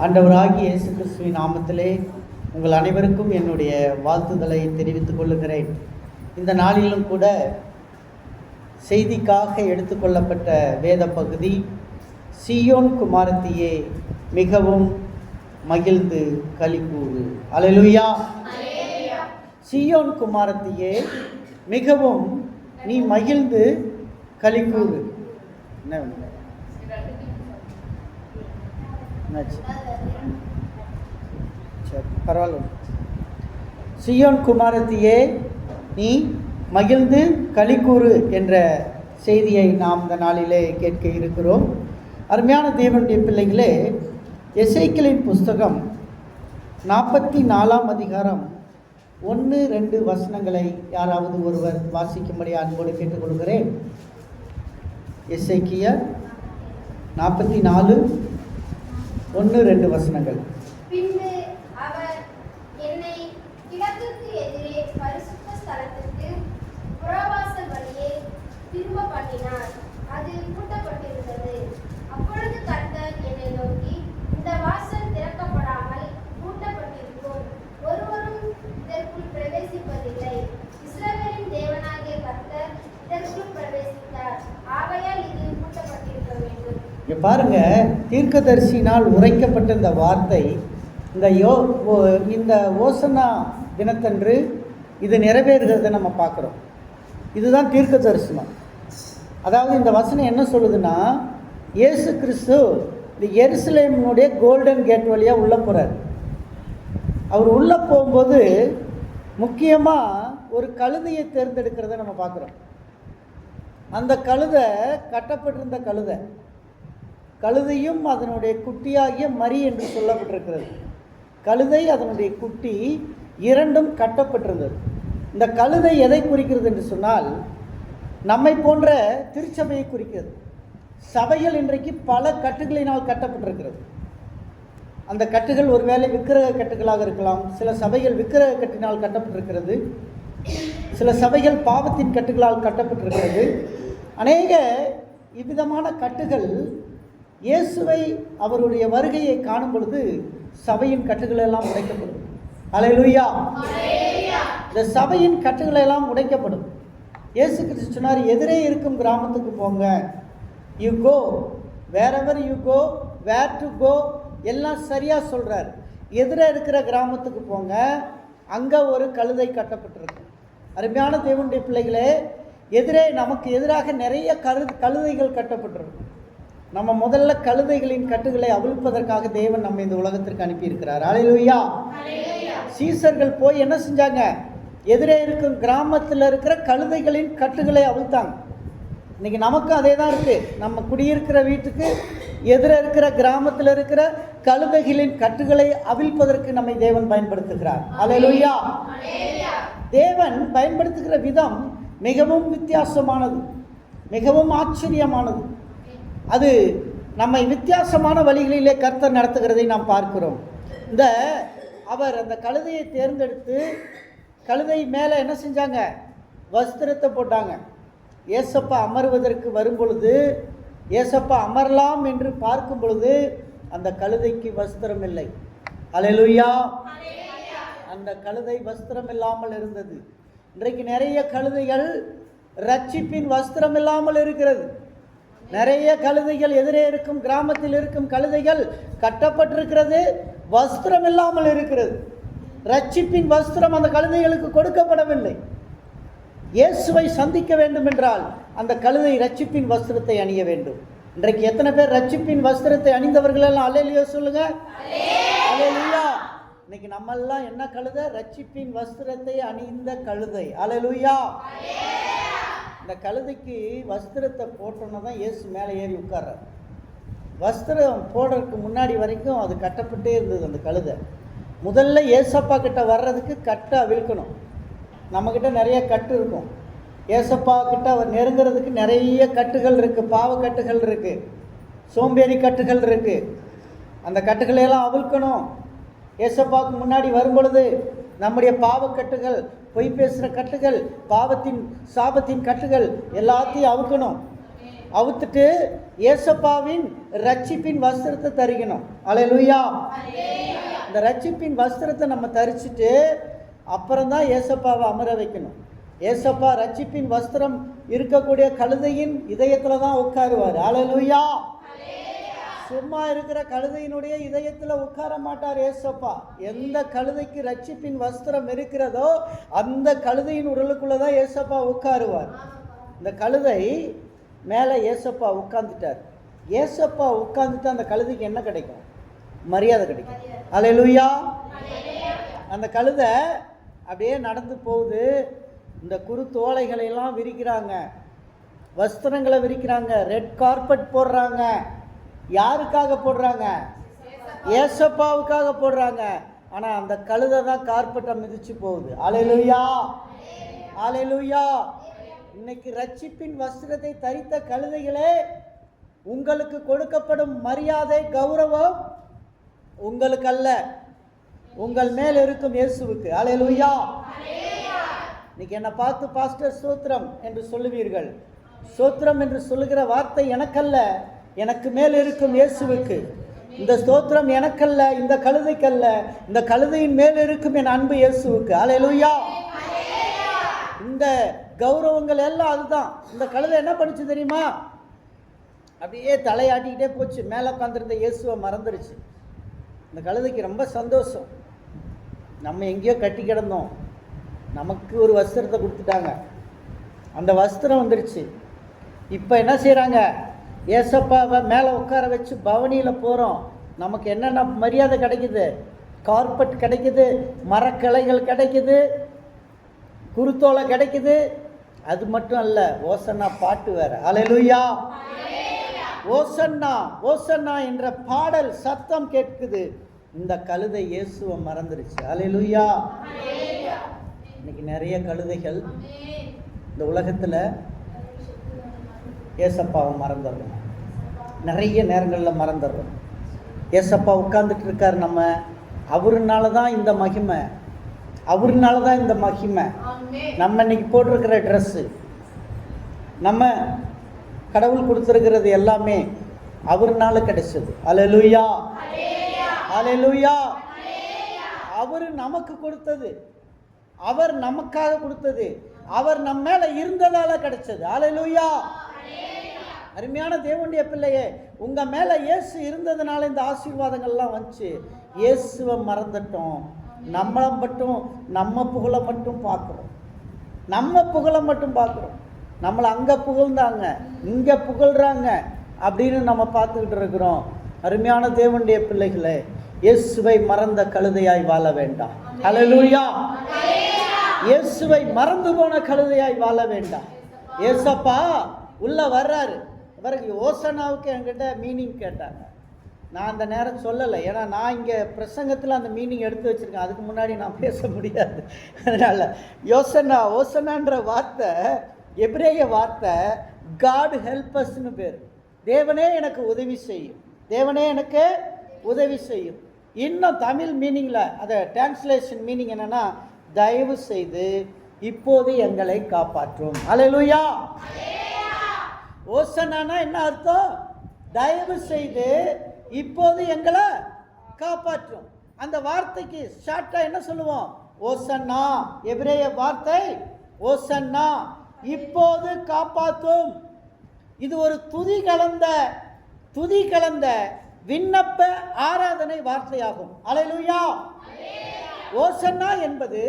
ஆண்டவராகிய இயேசு கிறிஸ்துவின் நாமத்திலே உங்கள் அனைவருக்கும் என்னுடைய வாழ்த்துதலை தெரிவித்துக் கொள்ளுகிறேன். இந்த நாளிலும் கூட செய்திக்காக எடுத்துக்கொள்ளப்பட்ட வேத பகுதி, சீயோன் குமாரத்தியே மிகவும் மகிழ்ந்து களிகூறு. அல்லேலூயா. சீயோன் குமாரத்தியே மிகவும் நீ மகிழ்ந்து களிகூறு. என்ன சரி, பரவாயில்ல. சீயோன் குமாரத்தியே நீ மகிழ்ந்து களிகூறு என்ற செய்தியை நாம் இந்த நாளிலே கேட்க இருக்கிறோம். அருமையான தேவனுடைய பிள்ளைகளே, எசேக்கியேலின் புஸ்தகம் 44ஆம் அதிகாரம் 1-2 வசனங்களை யாராவது ஒருவர் வாசிக்கும்படி அன்போடு கேட்டுக்கொள்கிறேன். எசேக்கியேல் 44 1-2 வசனங்கள். பின்பு அவர் என்னை கிழக்குக்கு எதிரே பரிசுத்த ஸ்தலத்திற்கு புறவாசல் வழியே திரும்ப பண்ணினார். அது பூட்டப்பட்டிருந்தது. அப்பொழுது கர்த்தர் என்னை நோக்கி, இந்த வாசல் திறக்கப்படாமல் பூட்டப்பட்டிருக்கும், ஒருவரும் இதற்குள் பிரவேசிப்பதில்லை. இஸ்ரவேலின் தேவனாகிய கர்த்தர் இதற்குள் பிரவேசித்தார். ஆகையால் இது பூட்டப்பட்டிருக்க வேண்டும். இங்கே பாருங்க, தீர்க்கதரிசியினால் உரைக்கப்பட்ட இந்த வார்த்தை இந்த ஓசனா தினத்தன்று இது நிறைவேறுகிறத நம்ம பார்க்குறோம். இதுதான் தீர்க்க தரிசனம். அதாவது இந்த வசனம் என்ன சொல்லுதுன்னா, இயேசு கிறிஸ்து இந்த எருசலேமினுடைய கோல்டன் கேட் வழியாக உள்ளே போகிறார். அவர் உள்ளே போகும்போது முக்கியமாக ஒரு கழுதையை தேர்ந்தெடுக்கிறத நம்ம பார்க்குறோம். அந்த கழுதை கட்டப்பட்டிருந்த கழுதையும் அதனுடைய குட்டியாகிய மரி என்று சொல்லப்பட்டிருக்கிறது. கழுதை அதனுடைய குட்டி இரண்டும் கட்டப்பட்டிருந்தது. இந்த கழுதை எதை குறிக்கிறது என்று சொன்னால், நம்மை போன்ற திருச்சபையை குறிக்கிறது. சபைகள் இன்றைக்கு பல கட்டுகளினால் கட்டப்பட்டிருக்கிறது. அந்த கட்டுகள் ஒருவேளை விக்கிரக கட்டுகளாக இருக்கலாம். சில சபைகள் விக்கிரக கட்டினால் கட்டப்பட்டிருக்கிறது. சில சபைகள் பாவத்தின் கட்டுகளால் கட்டப்பட்டிருக்கிறது. அநேக இவ்விதமான கட்டுகள் இயேசுவை அவருடைய வருகையை காணும் பொழுது சபையின் கட்டுகள் எல்லாம் உடைக்கப்படும். அல்லேலூயா. இந்த சபையின் கட்டுகள் எல்லாம் உடைக்கப்படும். இயேசு கிறிஸ்து சொன்னார், எதிரே இருக்கும் கிராமத்துக்கு போங்க. You go wherever you go, where to go, எல்லாம் சரியாக சொல்கிறார். எதிரே இருக்கிற கிராமத்துக்கு போங்க, அங்கே ஒரு கழுதை கட்டப்பட்டிருக்கு. அருமையான தேவனுடைய பிள்ளைகளே, நமக்கு எதிராக நிறைய கழுதைகள் கட்டப்பட்டிருக்கும். நம்ம முதல்ல கழுதைகளின் கட்டுகளை அவிழ்ப்பதற்காக தேவன் நம்ம இந்த உலகத்திற்கு அனுப்பியிருக்கிறார். அல்லேலூயா. சீசர்கள் போய் என்ன செஞ்சாங்க? எதிரே இருக்கும் கிராமத்தில் இருக்கிற கழுதைகளின் கட்டுகளை அவிழ்த்தாங்க. இன்னைக்கு நமக்கும் அதே தான் இருக்குது. நம்ம குடியிருக்கிற வீட்டுக்கு எதிரே இருக்கிற கிராமத்தில் இருக்கிற கழுதைகளின் கட்டுகளை அவிழ்ப்பதற்கு நம்மை தேவன் பயன்படுத்துகிறார். அல்லேலூயா. தேவன் பயன்படுத்துகிற விதம் மிகவும் வித்தியாசமானது, மிகவும் ஆச்சரியமானது. அது நம்மை வித்தியாசமான வழிகளிலே கர்த்தர் நடத்துகிறதை நாம் பார்க்கிறோம். அவர் அந்த கழுதையை தேர்ந்தெடுத்து கழுதை மேலே என்ன செஞ்சாங்க? வஸ்திரத்தை போட்டாங்க. ஏசப்பா அமர்வதற்கு வரும் பொழுது, ஏசப்பா அமரலாம் என்று பார்க்கும் பொழுது அந்த கழுதைக்கு வஸ்திரம் இல்லை. அல்லேலூயா. அந்த கழுதை வஸ்திரம் இல்லாமல் இருந்தது. இன்றைக்கு நிறைய கழுதைகள் ரட்சிப்பின் வஸ்திரம் இல்லாமல் இருக்கிறது. நிறைய கழுதைகள் எதிரே இருக்கும் கிராமத்தில் இருக்கும் கழுதைகள் கட்டப்பட்டிருக்கிறது, வஸ்திரம் இல்லாமல் இருக்கிறது. ரட்சிப்பின் வஸ்திரம் அந்த கழுதைகளுக்கு கொடுக்கப்படவில்லை. இயேசுவை சந்திக்க வேண்டும் என்றால் அந்த கழுதை ரட்சிப்பின் வஸ்திரத்தை அணிய வேண்டும். இன்றைக்கு எத்தனை பேர் ரட்சிப்பின் வஸ்திரத்தை அணிந்தவர்கள் எல்லாம் அல்லேலூயா சொல்லுங்க. அல்லேலூயா. இன்னைக்கு நம்மெல்லாம் என்ன கழுதை? ரட்சிப்பின் வஸ்திரத்தை அணிந்த கழுதை. அல்லேலூயா. இந்த கழுதைக்கு வஸ்திரத்தை போட்டோன்னா தான் இயேசு மேலே ஏறி உட்கார்றார். வஸ்திரம் போடுறதுக்கு முன்னாடி வரைக்கும் அது கட்டப்பட்டே இருந்தது. அந்த கழுதை முதல்ல ஏசப்பா கிட்ட வர்றதுக்கு கட்டை அவிழ்க்கணும். நம்மக்கிட்ட நிறைய கட்டு இருக்கும். ஏசப்பா கிட்ட நெருங்கிறதுக்கு நிறைய கட்டுகள் இருக்குது. பாவக்கட்டுகள் இருக்குது, சோம்பேறி கட்டுகள் இருக்குது. அந்த கட்டுகளையெல்லாம் அவிழ்க்கணும். ஏசப்பாவுக்கு முன்னாடி வரும் பொழுது நம்முடைய பாவக்கட்டுகள், பொய் பேசுகிற கட்டுகள், பாவத்தின் சாபத்தின் கட்டுகள் எல்லாத்தையும் அவுக்கணும். அவுத்துட்டு ஏசப்பாவின் ரட்சிப்பின் வஸ்திரத்தை தரிக்கணும். அல்லேலூயா. இந்த ரட்சிப்பின் வஸ்திரத்தை நம்ம தரிச்சிட்டு அப்புறம்தான் ஏசப்பாவை அமர வைக்கணும். ஏசப்பா ரட்சிப்பின் வஸ்திரம் இருக்கக்கூடிய கழுதையின் இதயத்தில் தான் உட்காருவார். அல்லேலூயா. சும்மா இருக்கிற கழுதையினுடைய இதயத்தில் உட்கார மாட்டார் ஏசப்பா. எந்த கழுதைக்கு ரட்சிப்பின் வஸ்திரம் இருக்கிறதோ அந்த கழுதையின் உடலுக்குள்ள தான் ஏசப்பா உட்காருவார். இந்த கழுதை மேலே ஏசப்பா உட்கார்ந்துட்டார். ஏசப்பா உட்கார்ந்துட்டு அந்த கழுதைக்கு என்ன கிடைக்கும்? மரியாதை கிடைக்கும். அல்லேலூயா. அந்த கழுதை அப்படியே நடந்து போகுது. இந்த குருத்தோலைகளை எல்லாம் விரிக்கிறாங்க, வஸ்திரங்களை விரிக்கிறாங்க, ரெட் கார்பெட் போடுறாங்க. யாருக்காக போடுறாங்க? ஏசப்பாவுக்காக போடுறாங்க. ஆனால் அந்த கழுதை தான் கார்பெட்டை மிதிச்சு போகுது. அல்லேலூயா. அல்லேலூயா. இன்னைக்கு ரட்சிப்பின் வஸ்திரத்தை தரித்த கழுதைகளே, உங்களுக்கு கொடுக்கப்படும் மரியாதை கௌரவம் உங்களுக்கு அல்ல, உங்கள் மேல் இருக்கும் இயேசுவுக்கு. அல்லேலூயா. இன்னைக்கு என்னை பார்த்து பாஸ்டர் ஸ்தோத்திரம் என்று சொல்லுவீர்கள். ஸ்தோத்திரம் என்று சொல்லுகிற வார்த்தை எனக்கல்ல, எனக்கு மேல் இருக்கும் இயேசுவுக்கு. இந்த ஸ்தோத்திரம் எனக்கல்ல, இந்த கழுதைக்கல்ல, இந்த கழுதையின் மேல் இருக்கும் என் அன்பு இயேசுவுக்கு. அல்லேலூயா. இந்த கௌரவங்கள் எல்லாம் அதுதான். இந்த கழுதை என்ன பண்ணுச்சு தெரியுமா? அப்படியே தலையாட்டிக்கிட்டே போச்சு. மேலே உட்காந்துருந்த இயேசுவை மறந்துடுச்சு. இந்த கழுதைக்கு ரொம்ப சந்தோஷம். நம்ம எங்கேயோ கட்டி கிடந்தோம், நமக்கு ஒரு வஸ்திரத்தை கொடுத்துட்டாங்க, அந்த வஸ்திரம் வந்துடுச்சு. இப்போ என்ன செய்கிறாங்க? ஏசப்பாவை மேலே உட்கார வச்சு பவனியில் போகிறோம். நமக்கு என்னென்ன மரியாதை கிடைக்குது? கார்பெட் கிடைக்குது, மரக்கிளைகள் கிடைக்குது, குருத்தோலை கிடைக்குது. அது மட்டும் அல்ல, ஓசன்னா பாட்டு வேற. அல்லேலூயா. ஓசன்னா ஓசன்னா என்ற பாடல் சத்தம் கேட்குது. இந்த கழுதை இயேசுவை மறந்துருச்சு. அல்லேலூயா. இன்னைக்கு நிறைய கழுதைகள் இந்த உலகத்தில் ஏசப்பாவை மறந்துடுறோம். நிறைய நேரங்களில் மறந்துடுறோம். ஏசப்பா உட்கார்ந்துட்டு இருக்கார். அவருனால தான் இந்த மகிமை, அவருனால தான் இந்த மகிமை. நம்ம இன்னைக்கு போட்டிருக்கிற ட்ரெஸ்ஸு, நம்ம கடவுள் கொடுத்துருக்கிறது எல்லாமே அவருனால கிடைச்சது. அல்லேலூயா. அல்லேலூயா. அவர் நமக்கு கொடுத்தது, அவர் நமக்காக கொடுத்தது, அவர் நம்ம மேல இருந்ததால கிடைச்சது. அல்லேலூயா. அருமையான தேவனுடைய பிள்ளையே, உங்க மேல இயேசு இருந்ததுனால இந்த ஆசீர்வாதங்கள்லாம் வந்துச்சு. இயேசுவை மறந்துட்டோம். நம்மளை மட்டும், நம்ம புகழை மட்டும் பார்க்குறோம், நம்ம புகழை மட்டும் பார்க்குறோம். நம்மளை அங்கே புகழ்ந்தாங்க, இங்கே புகழ்கிறாங்க அப்படின்னு நம்ம பார்த்துக்கிட்டு இருக்கிறோம். அருமையான தேவனுடைய பிள்ளைகளே, இயேசுவை மறந்த கழுதையாய் வாழ வேண்டாம். அல்லேலூயா. இயேசுவை மறந்து போன கழுதையாய் வாழ வேண்டாம். ஏசப்பா உள்ள வர்றாரு. இவருக்கு ஓசனாவுக்கு என்கிட்ட மீனிங் கேட்டாங்க. நான் அந்த நேரம் சொல்லலை, ஏன்னா நான் இங்கே பிரசங்கத்தில் அந்த மீனிங் எடுத்து வச்சுருக்கேன். அதுக்கு முன்னாடி நான் பேச முடியாது. அதனால் ஓசனான்ற வார்த்தை எபிரேய வார்த்தை காட் ஹெல்பஸ்னு பேர். தேவனே எனக்கு உதவி செய்யும், தேவனே எனக்கு உதவி செய்யும். இன்னும் தமிழ் மீனிங்கில் அதை டிரான்ஸ்லேஷன் மீனிங் என்னென்னா, தயவு செய்து இப்போது எங்களை காப்பாற்றும். அல்லேலூயா. ஓசனானா என்ன அர்த்தம்? தயவு செய்து இப்போது எங்களை காப்பாற்றும். அந்த வார்த்தைக்கு ஷார்ட்டாக என்ன சொல்லுவோம்? ஓசன்னா. எபிரேய வார்த்தை ஓசன்னா, இப்போது காப்பாற்றும். இது ஒரு துதி கலந்த விண்ணப்ப ஆராதனை வார்த்தையாகும். அல்லேலூயா. ஓசன்னா என்பது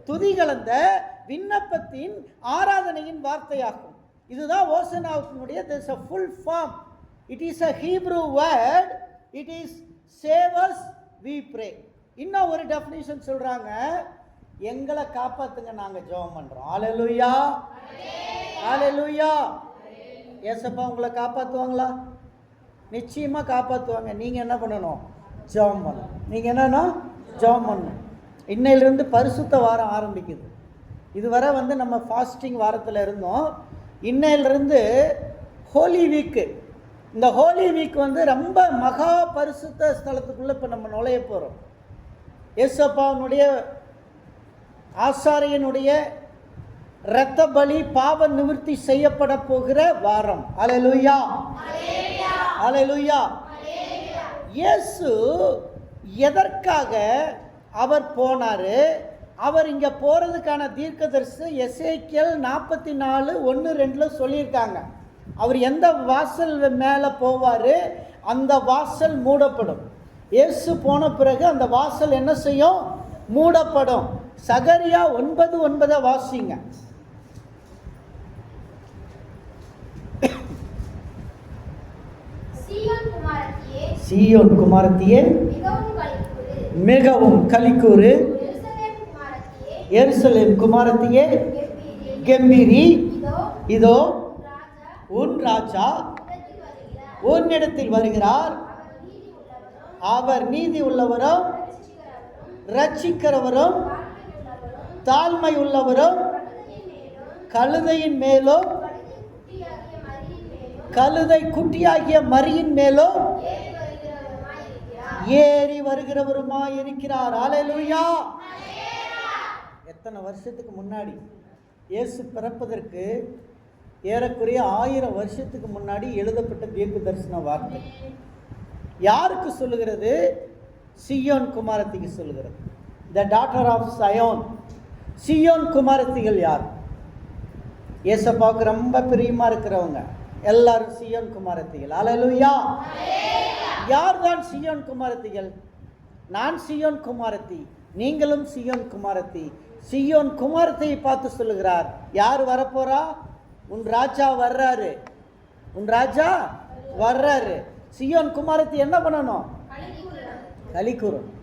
துதி கலந்த விண்ணப்பத்தின் ஆராதனையின் வார்த்தையாகும். இதுதான் ஓசனாவுக்குடைய full form. It is a Hebrew word. It is save us we pray. இன்னும் ஒரு டெஃபினிஷன் சொல்றாங்க, எங்களை காப்பாத்துங்க, நாங்க ஜெபம் பண்றோம். அல்லேலூயா. அல்லேலூயா. ஏசப்பா உங்களை காப்பாற்றுவாங்களா? நிச்சயமா காப்பாற்றுவாங்க. நீங்க என்ன பண்ணணும்? ஜெபம் பண்ணணும். நீங்க என்னன்னா ஜெபம் பண்ணணும். இன்னையிலிருந்து பரிசுத்த வாரம் ஆரம்பிக்குது. இதுவரை நம்ம ஃபாஸ்டிங் வாரத்தில் இருந்தோம். இன்னையிலிருந்து ஹோலி வீக்கு. இந்த ஹோலி வீக் ரொம்ப மகா பரிசுத்த ஸ்தலத்துக்குள்ளே இப்போ நம்ம நுழைய போகிறோம். ஏசப்பாவுடைய ஆசாரியனுடைய இரத்த பலி பாவ நிவர்த்தி செய்யப்பட போகிற வாரம். அல்லேலூயா, அல்லேலூயா. இயேசு எதற்காக அவர் போனாரு? அவர் இங்க போறதுக்கான தீர்க்கதரிசி எசேக்கியேல் 44:1-2 சொல்லியிருக்காங்க. அவர் எந்த வாசல் மேலே போவார்? அந்த வாசல் மூடப்படும். இயேசு போன பிறகு அந்த வாசல் என்ன செய்யும்? மூடப்படும். சகரியா 9:9 வாசிங்க. சீயோன் குமாரத்தியே மிகவும் களிக்கூறு, எருசலேம் குமாரத்தியே கெம்பீரி, இதோ உன் ராஜா உன்னிடத்தில் வருகிறார். அவர் நீதி உள்ளவரும் ரட்சிக்கிறவரும் தாழ்மை உள்ளவரும் கழுதையின் மேலும் கழுதை குட்டியாகிய மரியின் மேலும் ஏறி வருகிறவருமாய் இருக்கிறார். அல்லேலூயா. எத்தனை வருஷத்துக்கு முன்னாடி? இயேசு பிறப்பதற்கு ஏறக்குறைய 1000 வருஷத்துக்கு முன்னாடி எழுதப்பட்ட தீர்க்க தரிசன வார்த்தை. யாருக்கு சொல்லுகிறது? சீயோன் குமாரத்திக்கு சொல்லுகிறது. The daughter of சயோன். சீயோன் குமாரத்திகள் யார்? இயேசப்பாவுக்கு ரொம்ப பிரியமா இருக்கிறவங்க எல்லாரும் சீயோன் குமாரத்திகள். அல்லேலூயா. யார் தான் சீயோன் குமாரத்திகள்? நான் சீயோன் குமாரத்தி, நீங்களும் சீயோன் குமாரத்தி. சீயோன் குமாரத்தியை பார்த்து சொல்லுகிறார், யார் வரப்போறா? உன் ராஜா வர்றாரு, உன் ராஜா வர்றாரு. சீயோன் குமாரத்தி என்ன பண்ணணும்? களி கூறணும்.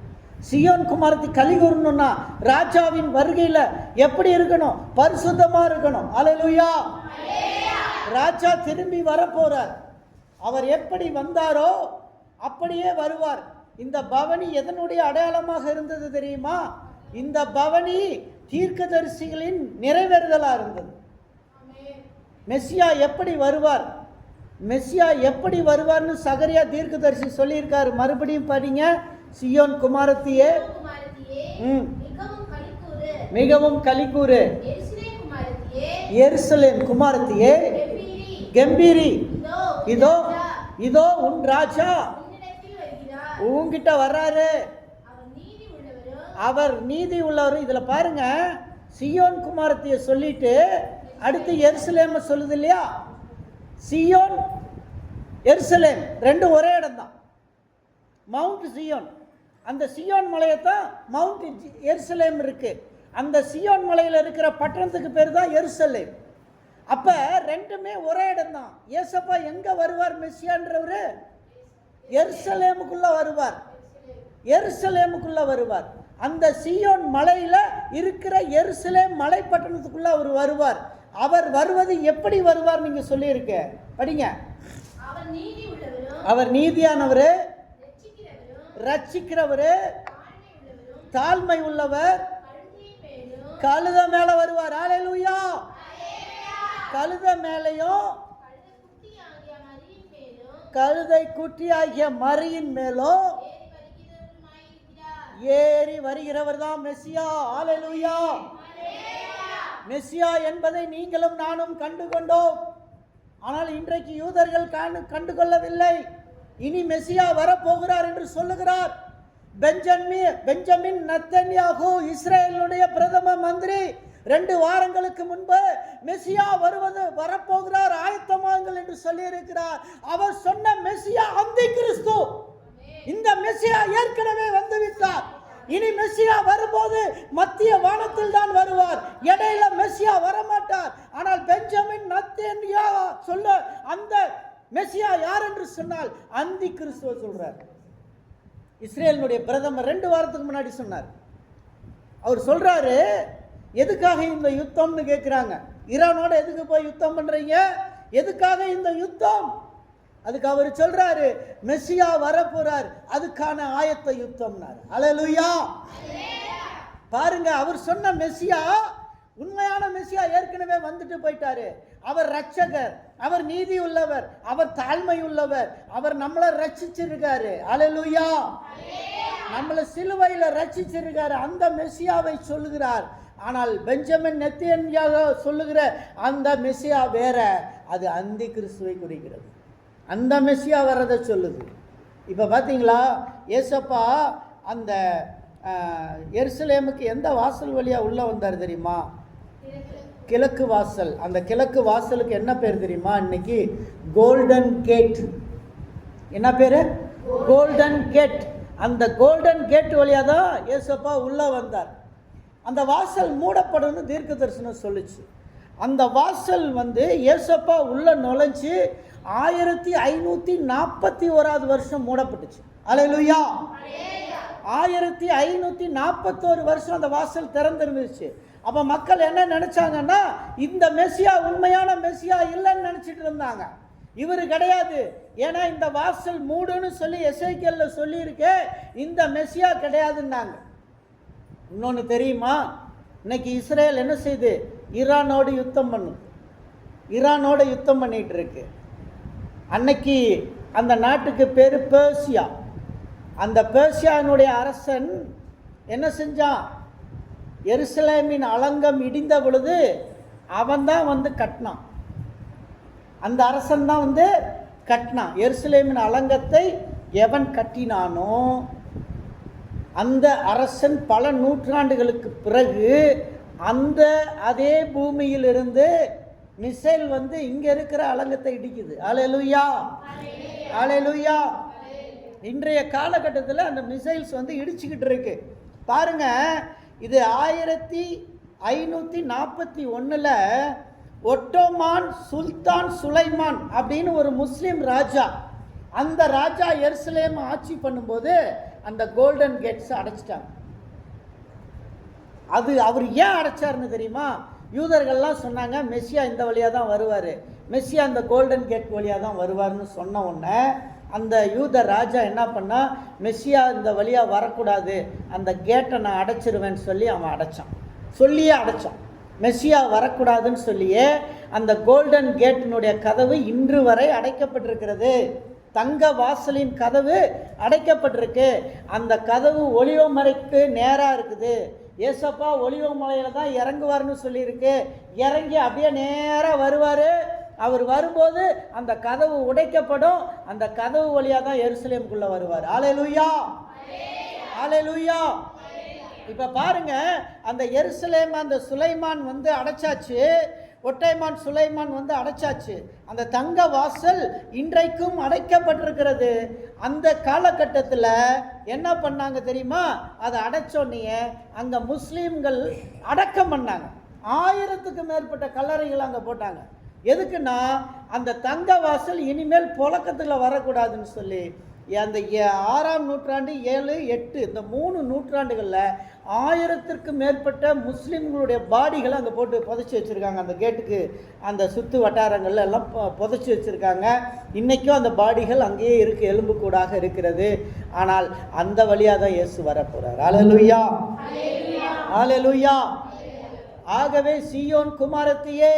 சீயோன் குமாரத்தி களி கூறணும்னா ராஜாவின் வருகையில எப்படி இருக்கணும்? பரிசுத்தமா இருக்கணும். அல்லேலூயா. ராஜா திரும்பி வரப்போறார். அவர் எப்படி வந்தாரோ அப்படியே வருவார். இந்த பவனி எதனுடைய அடையாளமாக இருந்தது தெரியுமா? இந்த பவனி தீர்க்கதரிசிகளின் நிறைவேறுதலா இருந்தது. மெசியா எப்படி வருவார்? மெசியா எப்படி வருவார்னு சகரியா தீர்க்கதரிசி சொல்லியிருக்காரு. மறுபடியும் படிங்க. சீயோன் குமாரத்தியே மிகவும் களிக்கூறு, எருசலேம் குமாரத்தியே கம்பீரி, இதோ இதோ உன் ராஜா உன்கிட்ட வர்றாரு. அவர் நீதி உள்ளவர். இதுல பாருங்க, சீயோன் குமாரத்திய சொல்லிட்டு அடுத்து எருசலேம் சொல்லுது இல்லையா? சீயோன் எருசலேம் ரெண்டும் ஒரே இடம் தான். மவுண்ட் சீயோன், அந்த சீயோன் மலையத்தான் மவுண்ட் எருசலேம் இருக்கு. அந்த சீயோன் மலையில் இருக்கிற பட்டணத்துக்கு பேர் தான் எருசலேம். அப்ப ரெண்டுமே ஒரே இடம் தான். ஏசப்பா எங்க வருவார்? மெசியான்றவரு எருசலேமுக்குள்ள வருவார். எருசலேமுக்குள்ள வருவார். அந்த சீயோன் மலையில இருக்கிற எருசலேம் மலை பட்டணத்துக்குள்ள அவர் வருவார். அவர் வருவது எப்படி வருவார்? நீங்க சொல்லியிருக்க படிங்க. அவர் நீதியானவரு, ரட்சிக்கிறவரு, தாழ்மை உள்ளவர், கழுத மேல வருவார். அல்லேலூயா. கழுத மேலையும் கழுதை குட்டியாகிய மரியின் மேலும் ஏறி வருகிறவர் தான் மெசியா. அல்லேலூயா. மெசியா என்பதை நீங்களும் நானும் கண்டுகொண்டோம். ஆனால் இன்றைக்கு யூதர்கள் கண்டுகொள்ளவில்லை. இனி மெசியா வரப்போகிறார் என்று சொல்லுகிறார். பெஞ்சமின் நெத்தன்யாகு இஸ்ரேலுடைய பிரதம மந்திரி 2 வாரங்களுக்கு முன்பு மெசியா வரப்போகிறார், ஆயத்தமாங்கள் என்று சொல்லி இருக்கிறார். அவர் சொன்ன மெசியா அந்தி கிறிஸ்து. இந்த மெசியா ஏற்கனவே வந்துவிட்டார். இனி மெசியா வரும்போது மத்திய வானத்தில் தான் வருவார். இடையில மெசியா வரமாட்டார். ஆனால் பெஞ்சமின் நெத்தன்யா சொல்ல அந்த மெசியா யார் என்று சொன்னால் அந்தி கிறிஸ்துவ சொல்றார். இஸ்ரேலுடைய பிரதமர் 2 வாரத்துக்கு முன்னாடி சொன்னார். அவர் சொல்றாரு, எதுக்காக இந்த யுத்தம்னு கேட்கிறாங்க. ஈரானோட எதுக்கு போய் யுத்தம் பண்றீங்க? எதுக்காக இந்த யுத்தம்? அதுக்கு அவர் சொல்றாரு, மெசியா வரப்போறார், அதுக்கான ஆயத்த யுத்தம்னாரு. அல்லேலூயா. பாருங்க, அவர் சொன்ன மெசியா உண்மையான மெசியா ஏற்கனவே வந்துட்டு போயிட்டாரு. அவர் ரட்சகர், அவர் நீதி உள்ளவர், அவர் தாழ்மை உள்ளவர், அவர் நம்மளை ரட்சிச்சிருக்காரு. அல்லேலூயா. நம்மளை சிலுவையில ரட்சிச்சிருக்காரு. அந்த மெசியாவை சொல்லுகிறார். ஆனால் பெஞ்சமின் நெத்தனியாக சொல்லுகிற அந்த மெசியா வேற, அது அந்தி கிறிஸ்துவை குறிக்கிறது. அந்த மெசியா வர்றதை சொல்லுது. இப்போ பார்த்தீங்களா, ஏசப்பா அந்த எருசலேமுக்கு எந்த வாசல் வழியாக உள்ளே வந்தார் தெரியுமா? கிழக்கு வாசல். அந்த கிழக்கு வாசலுக்கு என்ன பேர் தெரியுமா? இன்னைக்கு கோல்டன் கேட். என்ன பேர்? Golden gate. அந்த கோல்டன் கேட் வழியாக தான் ஏசப்பா உள்ளே வந்தார். அந்த வாசல் மூடப்படும்னு தீர்க்க தரிசனம் சொல்லுச்சு. அந்த வாசல் ஏசப்பா உள்ள நுழைஞ்சு 1541 வருஷம் மூடப்பட்டுச்சு. அல்லேலூயா. 1541 வருஷம் அந்த வாசல் திறந்திருந்துச்சு. அப்போ மக்கள் என்ன நினைச்சாங்கன்னா, இந்த மெசியா உண்மையான மெசியா இல்லைன்னு நினைச்சிட்டு இருந்தாங்க. இவர் கிடையாது, ஏன்னா இந்த வாசல் மூடுன்னு சொல்லி எசேக்கியேல்ல சொல்லியிருக்கே, இந்த மெசியா கிடையாதுன்னாங்க. இன்னொன்று தெரியுமா? இன்னைக்கு இஸ்ரேல் என்ன செய்யுது? ஈரானோடு யுத்தம் பண்ணுது. ஈரானோட யுத்தம் பண்ணிட்டு இருக்கு. அன்னைக்கு அந்த நாட்டுக்கு பேர் பேர்சியா. அந்த பேர்சியானுடைய அரசன் என்ன செஞ்சான்? எருசலேமின் அலங்கம் இடிந்த பொழுது அவன்தான் கட்டினான். அந்த அரசன் தான் கட்டினான். எருசலேமின் அலங்கத்தை எவன் கட்டினானோ அந்த அரசன் பல நூற்றாண்டுகளுக்கு பிறகு அந்த அதே பூமியிலிருந்து மிசைல் இங்க இருக்கிற அலங்கத்தை இடிக்குது. அல்லேலூயா, அல்லேலூயா. இன்றைய காலகட்டத்தில் அந்த மிசைல்ஸ் இடிச்சுக்கிட்டு இருக்கு. பாருங்க, இது 1541 ஒட்டோமான் சுல்தான் சுலைமான் அப்படின்னு ஒரு முஸ்லீம் ராஜா, அந்த ராஜா எருசலேம் ஆட்சி பண்ணும்போது அந்த கோல்டன் கேட்ஸ் அடைச்சிட்டாங்க. அது அவர் ஏன் அடைச்சாருன்னு தெரியுமா? யூதர்கள்லாம் சொன்னாங்க, மெஸ்ஸியா இந்த வழியாக தான் வருவார், மெஸ்ஸியா அந்த கோல்டன் கேட் வழியாக தான் வருவார்னு சொன்ன உடனே அந்த யூத ராஜா என்ன பண்ணா, மெஸ்ஸியா இந்த வழியாக வரக்கூடாது, அந்த கேட்டை நான் அடைச்சிருவேன்னு சொல்லி அவன் அடைச்சான். மெஸ்ஸியா வரக்கூடாதுன்னு சொல்லியே அந்த கோல்டன் கேட்டினுடைய கதவு இன்று வரை அடைக்கப்பட்டிருக்கிறது. தங்க வாசலின் கதவு அடைக்கப்பட்டிருக்கு. அந்த கதவு ஒலிவமலைக்கு நேராக இருக்குது. ஏசப்பா ஒலிவமலையில் தான் இறங்குவார்னு சொல்லியிருக்கு. இறங்கி அப்படியே நேராக வருவார். அவர் வரும்போது அந்த கதவு உடைக்கப்படும். அந்த கதவு வழியாக தான் எருசலேமுக்குள்ளே வருவார். அல்லேலூயா, அல்லேலூயா. இப்போ பாருங்க, அந்த எருசலேம் அந்த சுலைமான் அடைச்சாச்சு. ஒட்டைமான் சுலைமான் அடைச்சாச்சு. அந்த தங்க வாசல் இன்றைக்கும் அடைக்கப்பட்டிருக்கிறது. அந்த காலகட்டத்தில் என்ன பண்ணாங்க தெரியுமா? அதை அடைச்சோன்னே அங்கே முஸ்லீம்கள் அடக்கம் பண்ணாங்க. 1000க்கு மேற்பட்ட கல்லறைகள் அங்கே போட்டாங்க. எதுக்குன்னா, அந்த தங்க வாசல் இனிமேல் புழக்கத்தில் வரக்கூடாதுன்னு சொல்லி அந்த 6ஆம் நூற்றாண்டு 7, 8 இந்த 3 நூற்றாண்டுகளில் 1000க்கு மேற்பட்ட முஸ்லீம்களுடைய பாடிகளை அங்கே போட்டு புதைச்சி வச்சுருக்காங்க. அந்த கேட்டுக்கு அந்த சுற்று வட்டாரங்கள்ல எல்லாம் புதைச்சி வச்சுருக்காங்க. இன்றைக்கும் அந்த பாடிகள் அங்கேயே இருக்குது, எலும்புக்கூடாக இருக்கிறது. ஆனால் அந்த வழியாக தான் இயேசு வரப்போகிறார். அல்லேலூயா, அல்லேலூயா. ஆகவே சீயோன் குமாரத்தியே,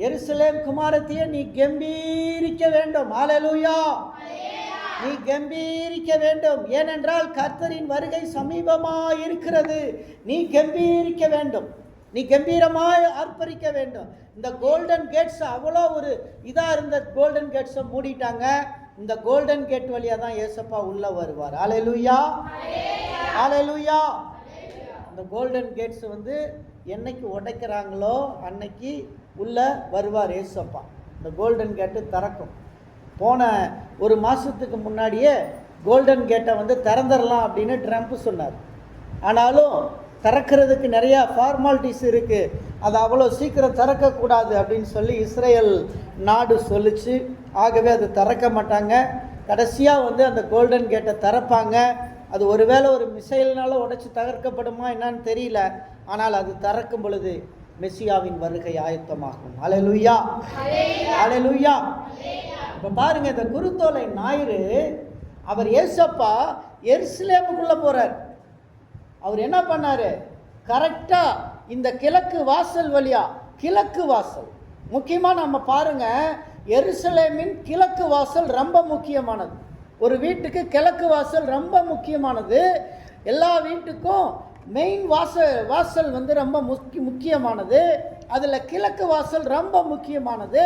எருசலேம் குமாரத்தியே, நீ கம்பீரிக்க வேண்டும். அல்லேலூயா, நீ கம்பீரிக்க வேண்டும். ஏனென்றால் கர்த்தரின் வருகை சமீபமாய் இருக்கிறது. நீ கம்பீரிக்க வேண்டும், நீ கம்பீரமாய் ஆர்ப்பரிக்க வேண்டும். இந்த கோல்டன் கேட்ஸ் அவ்வளோ ஒரு இதாக இருந்த கோல்டன் கேட்ஸை மூடிட்டாங்க. இந்த கோல்டன் கேட் வழியாக தான் ஏசப்பா உள்ளே வருவார். அல்லேலூயா, அல்லேலூயா. இந்த கோல்டன் கேட்ஸ் என்னைக்கு உடைக்கிறாங்களோ அன்னைக்கு உள்ளே வருவார் ஏசப்பா. இந்த கோல்டன் கேட்டு திறக்கும். போன ஒரு மாதத்துக்கு முன்னாடியே கோல்டன் கேட்டை திறந்துடலாம் அப்படின்னு ட்ரம்ப் சொன்னார். ஆனாலும் திறக்கிறதுக்கு நிறையா ஃபார்மாலிட்டிஸ் இருக்குது, அதை அவ்வளோ சீக்கிரம் திறக்கக்கூடாது அப்படின்னு சொல்லி இஸ்ரேல் நாடு சொல்லிச்சு. ஆகவே அது திறக்க மாட்டாங்க. கடைசியாக அந்த கோல்டன் கேட்டை திறப்பாங்க. அது ஒருவேளை ஒரு மிசைல்னால உடைச்சி தகர்க்கப்படுமா என்னன்னு தெரியல. ஆனால் அது திறக்கும் பொழுது மெசியாவின் வருகை ஆயத்தமாகும். அல்லேலூயா, அல்லேலூயா. இப்போ பாருங்க, இந்த குருத்தோலை ஞாயிறு அவர் ஏசப்பா எருசலேமுக்குள்ளே போகிறார். அவர் என்ன பண்ணார்? கரெக்டாக இந்த கிழக்கு வாசல் வழியா, கிழக்கு வாசல் முக்கியமாக நம்ம பாருங்க, எருசலேமின் கிழக்கு வாசல் ரொம்ப முக்கியமானது. ஒரு வீட்டுக்கு கிழக்கு வாசல் ரொம்ப முக்கியமானது. எல்லா வீட்டுக்கும் மெயின் வாசல் வந்து ரொம்ப முக்கியமானது. அதில் கிழக்கு வாசல் ரொம்ப முக்கியமானது.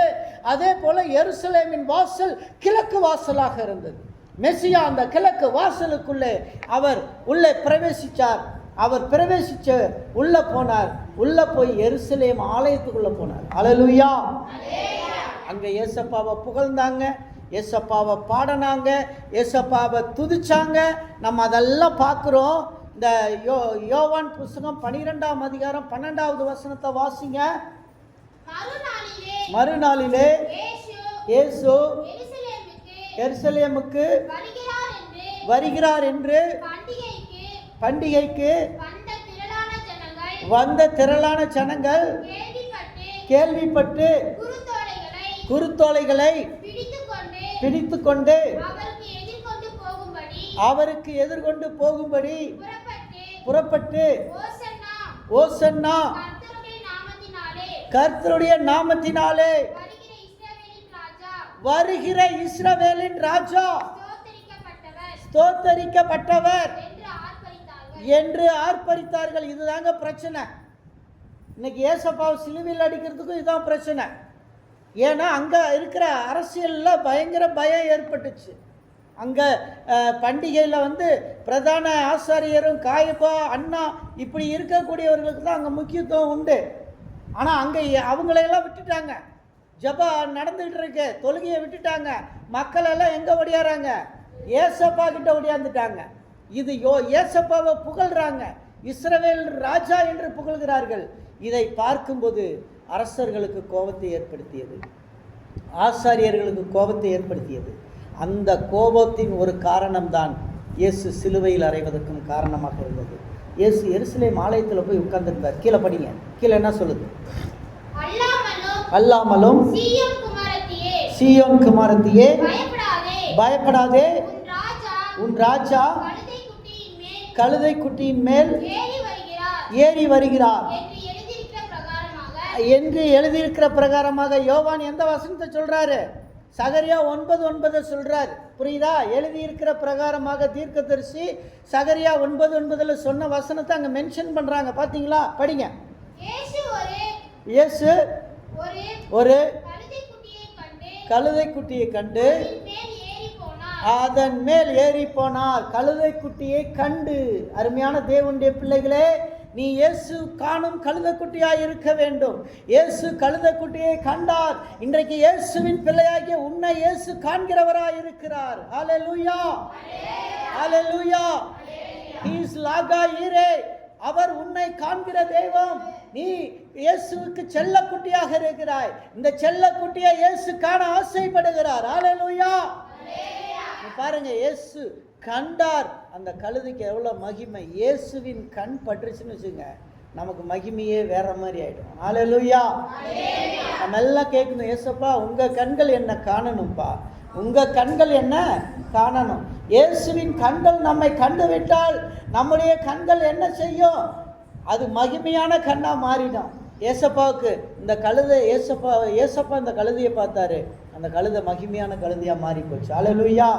அதே போல் எருசலேமின் வாசல் கிழக்கு வாசலாக இருந்தது. மெசியா அந்த கிழக்கு வாசலுக்குள்ளே அவர் உள்ளே பிரவேசித்தார். அவர் பிரவேசிச்சு உள்ளே போனார். உள்ளே போய் எருசலேம் ஆலயத்துக்குள்ளே போனார். அல்லேலூயா. அங்கே ஏசப்பாவை புகழ்ந்தாங்க, ஏசப்பாவை பாடினாங்க, ஏசப்பாவை துதிச்சாங்க. நம்ம அதெல்லாம் பார்க்குறோம். இந்த யோவான் புஸ்தகம் 12ஆம் அதிகாரம் 12வது வசனத்தை வாசிங்க. மறுநாளிலே இயேசு எருசலேமுக்கு வருகிறார் என்று பண்டிகைக்கு வந்த திரளான ஜனங்கள் கேள்விப்பட்டு குருத்தோலைகளை பிடித்துக்கொண்டு அவருக்கு எதிர்கொண்டு போகும்படி புறப்பட்டு ஓசன்னா கர்த்தருடைய நாமத்தினாலே வருகிற இஸ்ரவேலின் ராஜா ஸ்தோத்தரிக்கப்பட்டவர் என்று ஆர்ப்பரித்தார்கள். இதுதாங்க பிரச்சனை. இன்னைக்கு ஏசப்பாவை சிலுவையில் அடிக்கிறதுக்கும் இதுதான் பிரச்சனை. ஏன்னா அங்கே இருக்கிற அரசியலில் பயங்கர பயம் ஏற்பட்டுச்சு. அங்கே பண்டிகையில் வந்து பிரதான ஆசாரியரும் காயப்பா அண்ணா இப்படி இருக்கக்கூடியவர்களுக்கு தான் அங்கே முக்கியத்துவம் உண்டு. ஆனால் அங்கே அவங்களையெல்லாம் விட்டுட்டாங்க. ஜபா நடந்துகிட்டு இருக்கு, தொழுகையை விட்டுட்டாங்க. மக்கள் எல்லாம் எங்கே ஓடியாராங்க? ஏசப்பா கிட்ட ஓடியாந்துட்டாங்க. இது ஏசப்பாவை புகழ்றாங்க, இஸ்ரவேல் ராஜா என்று புகழ்கிறார்கள். இதை பார்க்கும்போது அரசர்களுக்கு கோபத்தை ஏற்படுத்தியது, ஆசாரியர்களுக்கு கோபத்தை ஏற்படுத்தியது. அந்த கோபத்தின் ஒரு காரணம்தான் இயேசு சிலுவையில் அறைவதற்கும் காரணமாக இருந்தது. இயேசு எருசலேம் ஆலயத்தில் போய் உட்கார்ந்திருந்தார். கீழே படிங்க. கீழே என்ன சொல்லுது? அல்லாமலும் சீயோன் குமாரத்தியே பயப்படாதே, உன் ராஜா கழுதை குட்டியின் மேல் ஏறி வருகிறார் என்று எழுதியிருக்கிற பிரகாரமாக. யோவான் எந்த வசனத்தை சொல்றாரு? சகரியா 9:9 சொல்றார். புரியுதா? எழுதியிருக்கிற பிரகாரமாக தீர்க்கதரிசி சகரியா 9:9 சொன்ன வசனத்தை அங்க மென்ஷன் பண்றாங்க. பாத்தீங்களா? படிங்க. இயேசு ஒரு கழுதை குட்டியை கண்டு அதன் மேல் ஏறி போனார். கழுதை குட்டியை கண்டு. அருமையான தேவனுடைய பிள்ளைகளே, நீ இயேசு காணும் கழுதைக்குட்டியாய் இருக்க வேண்டும். இயேசு கழுதைக்குட்டியை கண்டார். இன்றைக்கு இயேசுவின் பிள்ளையாகிய உன்னை இயேசு காண்கிறவராய் இருக்கிறார். ஹல்லேலூயா, ஹல்லேலூயா. He is லாகா ஈரே. அவர் உன்னை காண்கிற தெய்வம். நீ இயேசுவுக்கு செல்லக்குட்டியாக இருக்கிறாய். இந்த செல்லக்குட்டியை இயேசு காண ஆசைப்படுகிறார். ஹல்லேலூயா. பாருங்க, இயேசு கண்டார். அந்த கழுதைக்கு எவ்வளோ மகிமை. இயேசுவின் கண் பட்டுருச்சுன்னு வச்சுங்க, நமக்கு மகிமையே வேற மாதிரி ஆயிடும். ஹல்லேலூயா. நம்ம எல்லாம் கேட்கணும், ஏசப்பா உங்க கண்கள் என்ன காணணும்ப்பா, உங்க கண்கள் என்ன காணணும். இயேசுவின் கண்கள் நம்மை கண்டுவிட்டால் நம்முடைய கண்கள் என்ன செய்யும்? அது மகிமையான கண்ணா மாறிடும். ஏசப்பாவுக்கு இந்த கழுதை ஏசப்பா இந்த கழுதையை பார்த்தாரு. அந்த கழுதை மகிமையான கழுதையா மாறி போச்சு. ஹல்லேலூயா.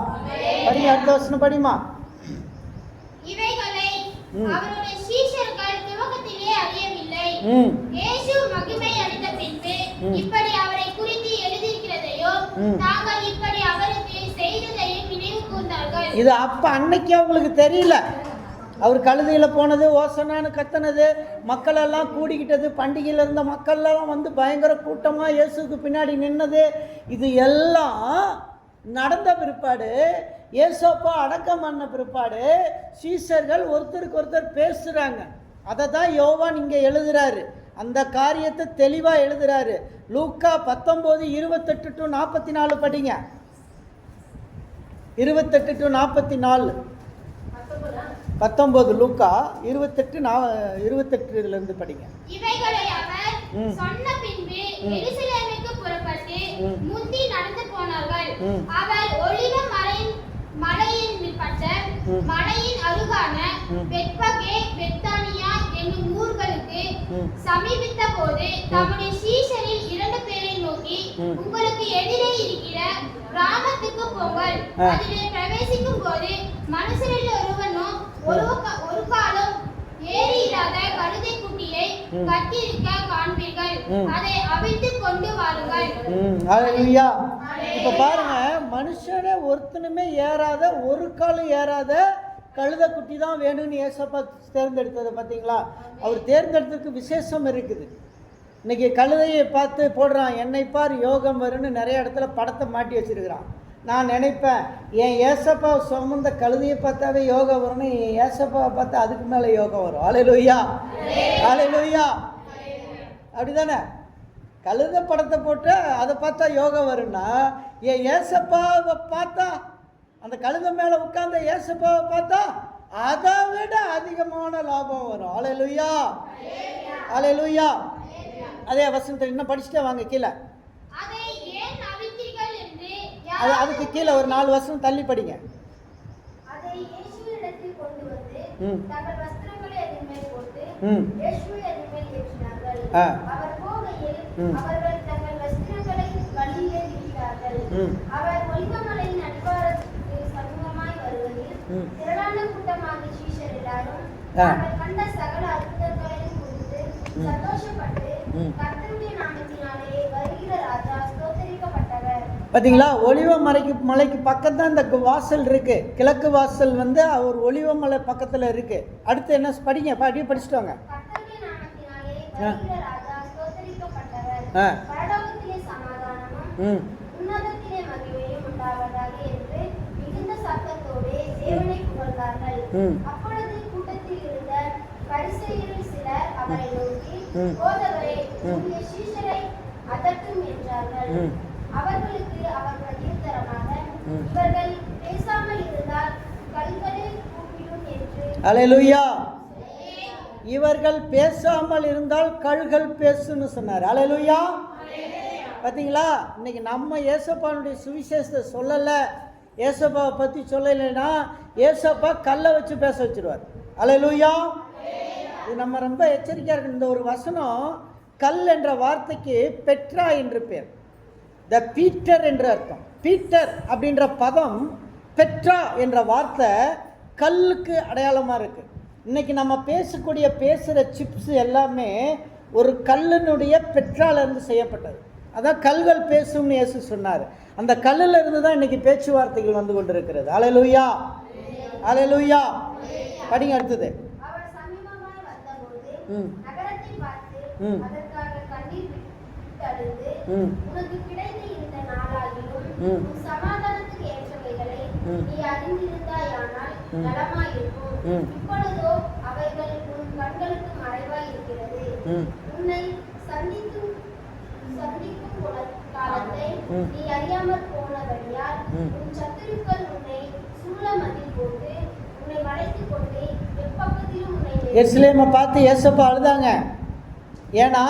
படிங்க, அடுத்த வசனம் படிமா. இவைகளை அவருடைய சீஷர்கள் துவக்கத்திலே அறியவில்லை. இயேசு மகிமை அடைந்த பின்பு இப்படி அவரை குறித்து எழுதியிருக்கிறதையோ தாங்கள் இப்படி அவருக்கு செய்ததையும் நினைவு கூர்ந்தார்கள். இது அப்ப அன்னைக்கு அவங்களுக்கு தெரியல. அவர் கழுதையில் போனது, ஓசனான்னு கத்தினது, மக்கள் எல்லாம் கூடிக்கிட்டது, பண்டிகையில் இருந்த மக்கள்லாம் வந்து பயங்கர கூட்டமாக இயேசுக்கு பின்னாடி நின்னது, இது எல்லாம் நடந்த பிற்பாடு, இயேசப்பா அடக்கம் பண்ண பிற்பாடு சீஷர்கள் ஒருத்தருக்கு ஒருத்தர் பேசுகிறாங்க. அதை தான் யோவான் இங்கே எழுதுறாரு. அந்த காரியத்தை தெளிவாக எழுதுறாரு. லூக்கா 19:28-44 படிங்க. 28-44. 19 லூக்கா 28-28 படிங்க. இவைகளை அவர் சொன்ன பின்பு எருசலேமுக்கு புறப்பட்டு முந்தி நடந்து போனார்கள். அவர் ஒலிவ மலையின் பட்ட மலையின் அருகான பெத்பகே பெத்தானியா என்னும் ஊர்களுக்கு சமீபித்த போது தம்முடைய சீஷரில் 2 பேரை நோக்கி, உங்களுக்கு எதிரே இருக்கிற கிராமத்துக்கு போங்கள். அதிலே பிரவேசிக்கும் போது மனுஷரில் ஒருவனும் ஒரு காலம் ஏறி இல்லாத கழுதை குட்டியை கட்டியிருக்க காண்பீர்கள். அதை அவிழ்த்து கொண்டு வாருங்கள். ஹல்லேலூயா. இப்ப பாருங்க, மனுஷனே ஒருத்தனுமே ஏறாத, ஒரு காலும் ஏறாத கழுதை குட்டி தான் வேணும்னு ஏசப்பா தேர்ந்தெடுத்தது பார்த்தீங்களா? அவர் தேர்ந்தெடுத்ததுக்கு விசேஷம் இருக்குது. இன்னைக்கு கழுதையை பார்த்து போடுறான், என்னை பார் யோகம் வரும்னு நிறைய இடத்துல படத்தை மாட்டி வச்சிருக்கிறான். நான் நினைப்பேன், என் ஏசப்பா சுமந்த கழுதையை பார்த்தாவே யோகம் வரும்னு, என் ஏசப்பாவை பார்த்தா அதுக்கு மேலே யோகம் வரும். ஹல்லேலூயா, ஹல்லேலூயா. அப்படிதானே? கழுதை படத்தை போட்டு அதை பார்த்தா யோகம் வரும்னா, என் ஏசப்பாவை பார்த்தா, அந்த கழுதை மேலே உட்கார்ந்த ஏசப்பாவை பார்த்தா அதை விட அதிகமான லாபம் வரும். ஹல்லேலூயா, ஹல்லேலூயா. அதே வசனத்தை இன்னும் படிச்சுட்டே வாங்க கீழே. அதுக்கு கீழே ஒரு 4 வசனம் தள்ளி படிங்க. அதை இயேசுவினிடத்தில் கொண்டு வந்து தங்கள் வஸ்திரங்களை அதன் மேல் போட்டு இயேசுவை அதன் மேல் ஏற்றினார்கள். அவர் போகையில் அவர்கள் தங்கள் வஸ்திரங்களை வழியிலே விரித்தார்கள். அவர் ஒலிவமலையின் அடிவாரத்துக்கு சமீபமாய் வருவதில் திரளான கூட்டமாகிய சீஷர் எல்லாரும் தாங்கள் கண்ட சகல அற்புதங்களையும் குறித்து சந்தோஷப்பட்டு கர்த்தருடைய நாமத்தினாலே வருகிற ராஜா ஸ்தோத்திரிக்கப்பட்டவர். பார்த்தீங்களா? ஒலிவ மலைக்கு பக்கம் தான் இந்த வாசல் இருக்கு. கிழக்கு வாசல் வந்து அவர் ஒலிவ மலை பக்கத்தில் இருக்கு. அடுத்து என்ன படிங்க, அப்படியே படிச்சுட்டு வாங்க. கர்த்தருடைய நாமத்தினாலே வருகிற ராஜா ஸ்தோத்திரிக்கப்பட்டவர். பரலோகத்திலே சமாதானமும் உன்னதத்திலே மகிமையும் உண்டாவதாக என்று மிகுந்த சத்தத்தோடு தேவனை புகழ்ந்தார்கள். அப்பொழுது கூட்டத்தில் இருந்த பரிசேயரில் சிலர் அவரை நோக்கி, போதகரே, உம்முடைய சீஷரை அதட்டும் என்றார்கள். அவர்களுக்கு அவர் பிரதியுத்தரமாக, இவர்கள் பேசாமல் இருந்தால் கல்களே கூப்பிடும் என்று. ஹல்லேலூயா. இவர்கள் பேசாமல் இருந்தால் கல்கள் பேசுன்னு சொன்னார். ஹல்லேலூயா. பார்த்தீங்களா? இன்னைக்கு நம்ம ஏசப்பானுடைய சுவிசேஷத்தை சொல்லலை, ஏசப்பாவை பற்றி சொல்லலைன்னா ஏசப்பா கல்லை வச்சு பேச வச்சிருவார். ஹல்லேலூயா. இது நம்ம ரொம்ப எச்சரிக்கையாக இருக்கு. இந்த ஒரு வசனம், கல் என்ற வார்த்தைக்கு பெட்ரா என்று பேர், த பீட்டர் என்று அர்த்தம். பீட்டர் அப்படின்ற பதம், பெட்ரா என்ற வார்த்தை கல்லுக்கு அடையாளமாக இருக்குது. இன்றைக்கி நம்ம பேசுகிற சிப்ஸ் எல்லாமே ஒரு கல்லினுடைய பெட்ராலேருந்து செய்யப்பட்டது. அதான் கல்கள் பேசும்னு இயேசு சொன்னார். அந்த கல்லில் இருந்து தான் இன்றைக்கி பேச்சுவார்த்தைகள் வந்து கொண்டு இருக்கிறது. ஹல்லேலூயா, ஹல்லேலூயா. படிங்க அடுத்தது. அவர் சமீபமாய் வந்தபோது நகரத்தை பார்த்து அதற்காக கண்ணீர் விட்டழுது, உனக்கு கிடைத்த இந்த நாளாகிலும் உன் சமாதானத்துக்கு ஏற்றவைகளை நீ அறிந்திருந்தாயானால் நலமாயிருக்கும். இப்பொழுதோ அவைகள் உன் கண்களுக்கு மறைவாய் இருக்கிறது. உன்னை சந்திக்கும் காலத்தை நீ அறியாமற் போனபடியால் உன் சத்துருக்கள் உன்னை சூழ மதில் போட்டு உன்னை வளைத்துக் கொண்டு எப்பக்கத்திலும் உன்னை. எருசலேமை பார்த்து ஏசப்பா அழுதாங்க. ஏன்னா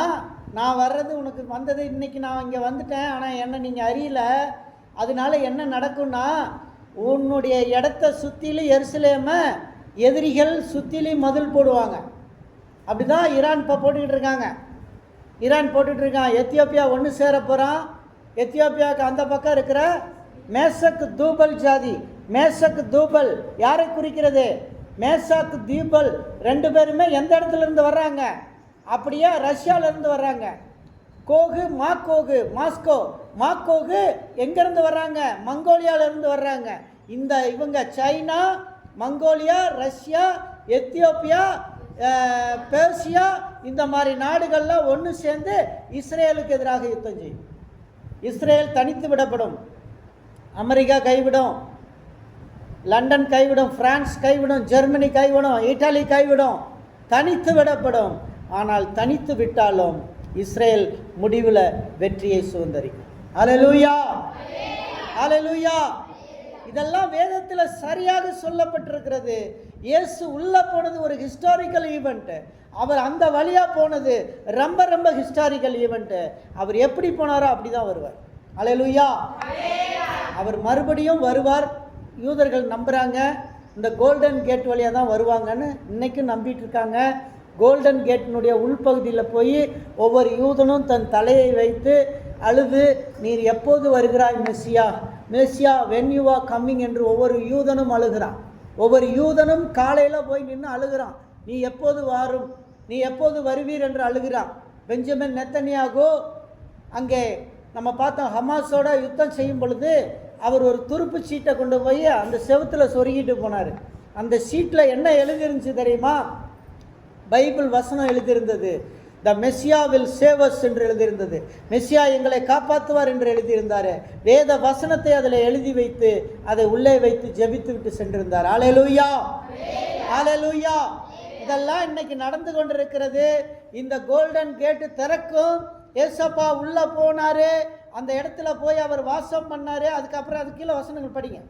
நான் வர்றது உனக்கு வந்தது, இன்னைக்கு நான் இங்கே வந்துட்டேன், ஆனால் என்னை நீங்கள் அறியல. அதனால என்ன நடக்கும்னா, உன்னுடைய இடத்த சுற்றிலும் எருசலேமை எதிரிகள் சுற்றிலும் மதில் போடுவாங்க. அப்படி தான் ஈரான் இப்போ போட்டுக்கிட்டு இருக்காங்க. எத்தியோப்பியா ஒன்று சேர போகிறான். எத்தியோப்பியாவுக்கு அந்த பக்கம் இருக்கிற மேசக் தூபல் ஜாதி, மேசக் தூபல் யாரை குறிக்கிறது? மேசாக் தூபல் 2 பேருமே எந்த இடத்துல இருந்து வர்றாங்க? அப்படியே ரஷ்யாவிலேருந்து வர்றாங்க. மாஸ்கோ மாக்கோகு எங்கேருந்து வர்றாங்க? மங்கோலியாவிலேருந்து வர்றாங்க. இவங்க China, Mongolia, Russia, Ethiopia, Persia, இந்த மாதிரி நாடுகள்லாம் ஒன்று சேர்ந்து இஸ்ரேலுக்கு எதிராக யுத்தம் செய்யும். இஸ்ரேல் தனித்து விடப்படும். அமெரிக்கா கைவிடும், லண்டன் கைவிடும், பிரான்ஸ் கைவிடும், ஜெர்மனி கைவிடும், இத்தாலி கைவிடும், தனித்து விடப்படும். ஆனால் தனித்து விட்டாலும் இஸ்ரேல் முடிவில் வெற்றியை சுதந்திரிக்கும். ஹல்லேலூயா, ஹல்லேலூயா. இதெல்லாம் வேதத்தில் சரியாக சொல்லப்பட்டிருக்கிறது. இயேசு உள்ளே போனது ஒரு ஹிஸ்டாரிக்கல் ஈவெண்ட்டு. அவர் அந்த வழியாக போனது ரொம்ப ஹிஸ்டாரிக்கல் ஈவெண்ட்டு. அவர் எப்படி போனாரோ அப்படி தான் வருவார். ஹல்லேலூயா. அவர் மறுபடியும் வருவார். யூதர்கள் நம்புகிறாங்க, இந்த கோல்டன் கேட் வழியாக தான் வருவாங்கன்னு இன்றைக்கும் நம்பிட்டு இருக்காங்க. கோல்டன் கேட்டினுடைய உள்பகுதியில் போய் ஒவ்வொரு யூதனும் தன் தலையை வைத்து அழுது, நீர் எப்போது வருகிறாய் Messiah when you are coming என்று ஒவ்வொரு யூதனும் அழுகிறான். ஒவ்வொரு யூதனும் காலையில் போய் நின்று அழுகிறான், நீ எப்போது வாரும், நீ எப்போது வருவீர் என்று அழுகிறான். பெஞ்சமின் நெத்தனியாகு அங்கே நம்ம பார்த்தோம், ஹமாஸோட யுத்தம் செய்யும் பொழுது அவர் ஒரு துருப்பு சீட்டை கொண்டு போய் அந்த செவுத்தில் சொருகிட்டு போனார். அந்த சீட்டில் என்ன எழுதிருந்துச்சு தெரியுமா? பைபிள் வசனம் எழுதியிருந்தது. த மெஸ்ஸியா வில் சேவ் அஸ் என்று எழுதியிருந்தது. மெஸ்ஸியா எங்களை காப்பாற்றுவார் என்று எழுதியிருந்தார். வேத வசனத்தை அதில் எழுதி வைத்து அதை உள்ளே வைத்து ஜெபித்து விட்டு சென்றிருந்தார். அல்லேலூயா, அல்லேலூயா. இதெல்லாம் இன்னைக்கு நடந்து கொண்டிருக்கிறது. இந்த கோல்டன் கேட்டு திறக்கும். ஏசப்பா உள்ள போனாரு, அந்த இடத்துல போய் அவர் வாசம் பண்ணாரு. அதுக்கப்புறம் அது கீழே வசனங்கள் படிங்க.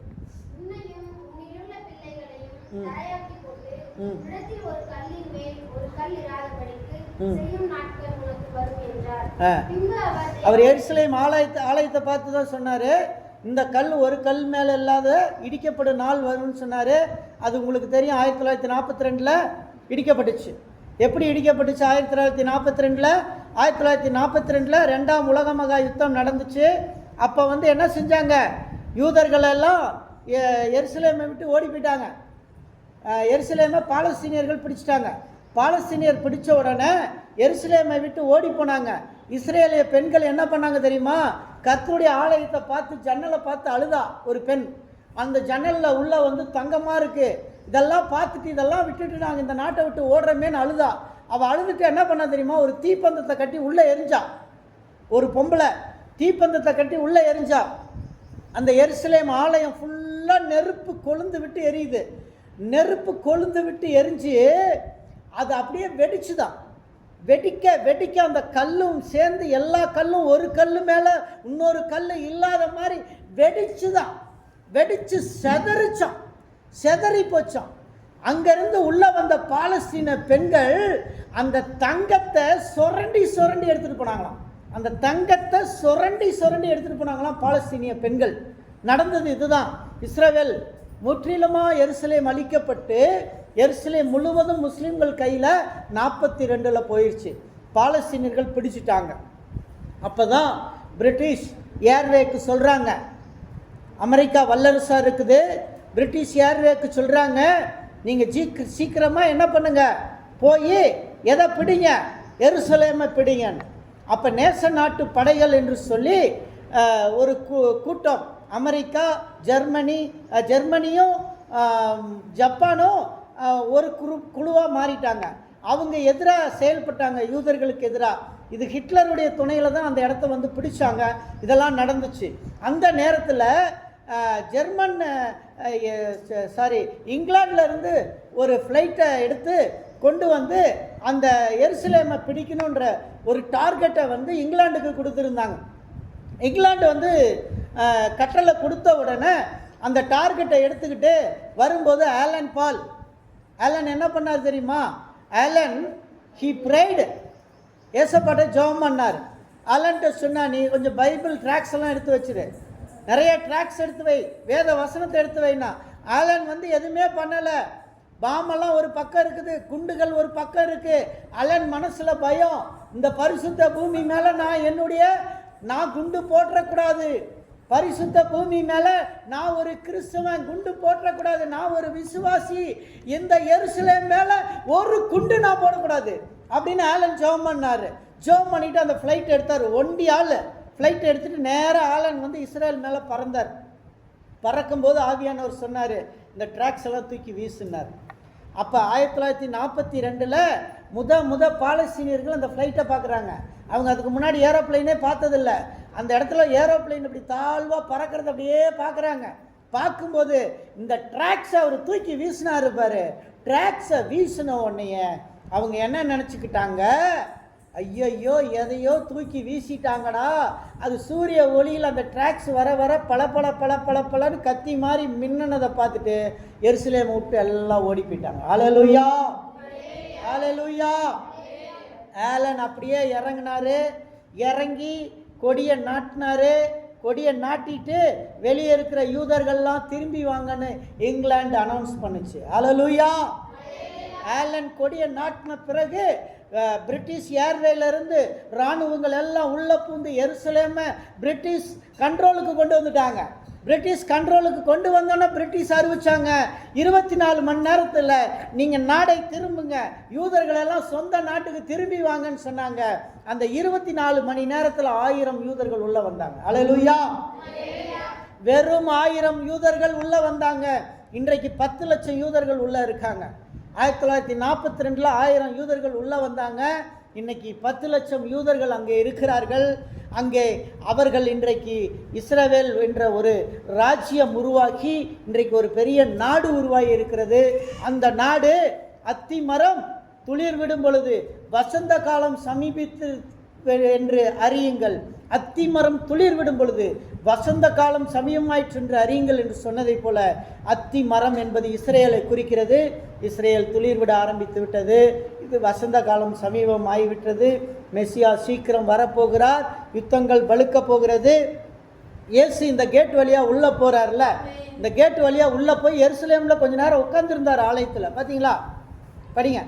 அவர் எருசலேம் ஆலயத்தை பார்த்து தான் சொன்னாரு, இந்த கல் ஒரு கல் மேலே இல்லாத இடிக்கப்படும் நாள் வரும்னு சொன்னாரு. அது உங்களுக்கு தெரியும், 1942 இடிக்கப்பட்டுச்சு. எப்படி இடிக்கப்பட்டுச்சு? 1942 1942 2ஆம் உலக மகா யுத்தம் நடந்துச்சு. அப்போ என்ன செஞ்சாங்க? யூதர்கள் எல்லாம் எருசலேமை விட்டு ஓடி போயிட்டாங்க. எருசலேமை பாலஸ்தீனியர்கள் பிடிச்சிட்டாங்க. பாலஸ்தீனியர் பிடிச்ச உடனே எருசலேமை விட்டு ஓடி போனாங்க. இஸ்ரேலிய பெண்கள் என்ன பண்ணாங்க தெரியுமா? கர்த்தருடைய ஆலயத்தை பார்த்து ஜன்னலை பார்த்து அழுதா ஒரு பெண். அந்த ஜன்னலில் உள்ள தங்கமாக இருக்குது. இதெல்லாம் பார்த்துட்டு இதெல்லாம் விட்டுட்டு நாங்கள் இந்த நாட்டை விட்டு ஓடுறமேன்னு அழுதா. அவள் அழுதுட்டு என்ன பண்ணா தெரியுமா? ஒரு தீப்பந்தத்தை கட்டி உள்ளே எரிஞ்சா. ஒரு பொம்பளை தீப்பந்தத்தை கட்டி உள்ளே எரிஞ்சா. அந்த எருசலேம் ஆலயம் ஃபுல்லாக நெருப்பு கொழுந்து விட்டு எரியுது. நெருப்பு கொழுந்து விட்டு எரிஞ்சு அது அப்படியே வெடிச்சுதான். வெடிக்க வெடிக்க அந்த கல்லும் சேர்ந்து எல்லா கல்லும் ஒரு கல் மேலே இன்னொரு கல் இல்லாத மாதிரி வெடிச்சுதான். வெடிச்சு செதறிச்சான், செதறி போச்சான். அங்கிருந்து உள்ள வந்த பாலஸ்தீன பெண்கள் அந்த தங்கத்தை சுரண்டி சுரண்டி எடுத்துட்டு போனாங்களாம். அந்த தங்கத்தை சுரண்டி சுரண்டி எடுத்துட்டு போனாங்களாம் பாலஸ்தீனிய பெண்கள். நடந்தது இதுதான். இஸ்ரவேல் முற்றிலுமாக எருசலேம் அழிக்கப்பட்டு எருசலேம் முழுவதும் முஸ்லீம்கள் கையில் 42 போயிடுச்சு. பாலஸ்தீனியர்கள் பிடிச்சிட்டாங்க. அப்போ தான் பிரிட்டிஷ் ஏர்வேக்கு சொல்கிறாங்க, அமெரிக்கா வல்லரசாக இருக்குது, பிரிட்டிஷ் ஏர்வேக்கு சொல்கிறாங்க, நீங்கள் சீக்கிரமாக என்ன பண்ணுங்க, போய் எதை பிடிங்க, எருசலேமை பிடிங்கன்னு. அப்போ நேச நாட்டு படைகள் என்று சொல்லி ஒரு கூட்டம், அமெரிக்கா, ஜெர்மனியும் ஜப்பானும் ஒரு குழுவாக மாறிட்டாங்க. அவங்க எதிராக செயல்பட்டாங்க, யூதர்களுக்கு எதிராக. இது ஹிட்லருடைய துணையில் தான் அந்த இடத்த பிடிச்சாங்க. இதெல்லாம் நடந்துச்சு. அந்த நேரத்தில் இங்கிலாண்டில் ஒரு ஃப்ளைட்டை எடுத்து கொண்டு அந்த எருசலேமை பிடிக்கணுன்ற ஒரு டார்கெட்டை இங்கிலாந்துக்கு கொடுத்துருந்தாங்க. இங்கிலாந்து கட்டளை கொடுத்த உடனே அந்த டார்கெட்டை எடுத்துக்கிட்டு வரும்போது ஆலன் என்ன பண்ணார் தெரியுமா? ஆலன் ஹி ப்ரேய்டு, ஏசப்பாட்ட ஜெபம் பண்ணார். ஆலன்ட்ட சொன்னா, நீ கொஞ்சம் பைபிள் ட்ராக்ஸ் எல்லாம் எடுத்து வச்சிரு, நிறைய ட்ராக்ஸ் எடுத்து வை, வேத வசனத்தை எடுத்து வைனா. ஆலன் எதுவுமே பண்ணலை. பாமெல்லாம் ஒரு பக்கம் இருக்குது, குண்டுகள் ஒரு பக்கம் இருக்குது. ஆலன் மனசில் பயம், இந்த பரிசுத்த பூமி மேலே நான் குண்டு போற்றக்கூடாது, பரிசுத்த பூமி மேலே நான் ஒரு கிறிஸ்தவன் குண்டு போற்றக்கூடாது, நான் ஒரு விசுவாசி, இந்த எருசலேம் மேலே ஒரு குண்டு நான் போடக்கூடாது அப்படின்னு ஆலன் ஜெபம் பண்ணார். ஜெபம் பண்ணிவிட்டு அந்த ஃப்ளைட் எடுத்தார். ஒண்டி ஆள் ஃப்ளைட் எடுத்துகிட்டு நேராக ஆலன் இஸ்ரேல் மேலே பறந்தார். பறக்கும்போது ஆவியானவர் சொன்னார், இந்த ட்ராக்ஸ் எல்லாம் தூக்கி வீசினார். அப்போ 1942 பாலஸ்தீனியர்கள் அந்த ஃப்ளைட்டை பார்க்குறாங்க. அவங்க அதுக்கு முன்னாடி ஏரோப்ளைனே பார்த்ததில்ல. அந்த இடத்துல ஏரோப்ளைன் இப்படி தாழ்வாக பறக்கிறது அப்படியே பார்க்குறாங்க. பார்க்கும்போது இந்த ட்ராக்ஸை அவர் தூக்கி வீசினாரு பாரு. ட்ராக்ஸை வீசின உடனே அவங்க என்ன நினச்சிக்கிட்டாங்க, ஐயையோ எதையோ தூக்கி வீசிட்டாங்கடா, அது சூரிய ஒளியில் அந்த ட்ராக்ஸ் வர வர பளபளன்னு கத்தி மாதிரி மின்னனதை பார்த்துட்டு எருசலேம் விட்டு எல்லாம் ஓடி போயிட்டாங்க. அல்லேலூயா, அல்லேலூயா. ஆலன் அப்படியே இறங்கினாரு. இறங்கி கொடியை நாட்டினாரு. கொடியை நாட்டிட்டு வெளியே இருக்கிற யூதர்கள்லாம் திரும்பி வாங்கன்னு இங்கிலாந்து அனௌன்ஸ் பண்ணுச்சு. அல்லேலூயா. ஆலன் கொடியை நாட்டின பிறகு பிரிட்டிஷ் ஏர்வேலேருந்து இராணுவங்கள் எல்லாம் உள்ளே பூந்து எருசலேமை பிரிட்டிஷ் கண்ட்ரோலுக்கு கொண்டு வந்துட்டாங்க. பிரிட்டிஷ் கண்ட்ரோலுக்கு கொண்டு வந்தோன்னா பிரிட்டிஷ் அறிவிச்சாங்க 24 மணி நேரத்தில் நீங்கள் நாடை திரும்புங்க, யூதர்களெல்லாம் சொந்த நாட்டுக்கு திரும்பி வாங்கன்னு சொன்னாங்க. அந்த 24 மணி நேரத்தில் 1000 யூதர்கள் உள்ள வந்தாங்க. அல்லேலூயா. வெறும் 1000 யூதர்கள் உள்ள வந்தாங்க. இன்றைக்கு 10 லட்சம் யூதர்கள் உள்ள இருக்காங்க. 1942 1000 யூதர்கள் உள்ள வந்தாங்க. இன்னைக்கு 10 லட்சம் யூதர்கள் அங்கே இருக்கிறார்கள். அங்கே அவர்கள் இன்றைக்கு இஸ்ரவேல் என்ற ஒரு ராஜ்யம் உருவாக்கி இன்றைக்கு ஒரு பெரிய நாடு உருவாகி இருக்கிறது. அந்த நாடு அத்தி மரம் துளிர் விடும் பொழுது வசந்த காலம் சமீபித்து என்று அறியுங்கள். அத்தி மரம் துளிர் விடும் பொழுது வசந்த காலம் சமயமாயிற்று என்று அறியுங்கள் என்று சொன்னதை போல அத்தி மரம் என்பது இஸ்ரேலை குறிக்கிறது. இஸ்ரேல் துளிர் விட ஆரம்பித்து விட்டது. இது வசந்த காலம் சமீபம் ஆகிவிட்டது. மெசியா சீக்கிரம் வரப்போகிறார். யுத்தங்கள் வலுக்க போகிறது. இயேசு இந்த கேட் வழியாக உள்ளே போகிறார்ல, இந்த கேட் வழியாக உள்ளே போய் எருசலேமில் கொஞ்ச நேரம் உட்கார்ந்துருந்தார் ஆலயத்தில். பார்த்தீங்களா? படிங்க.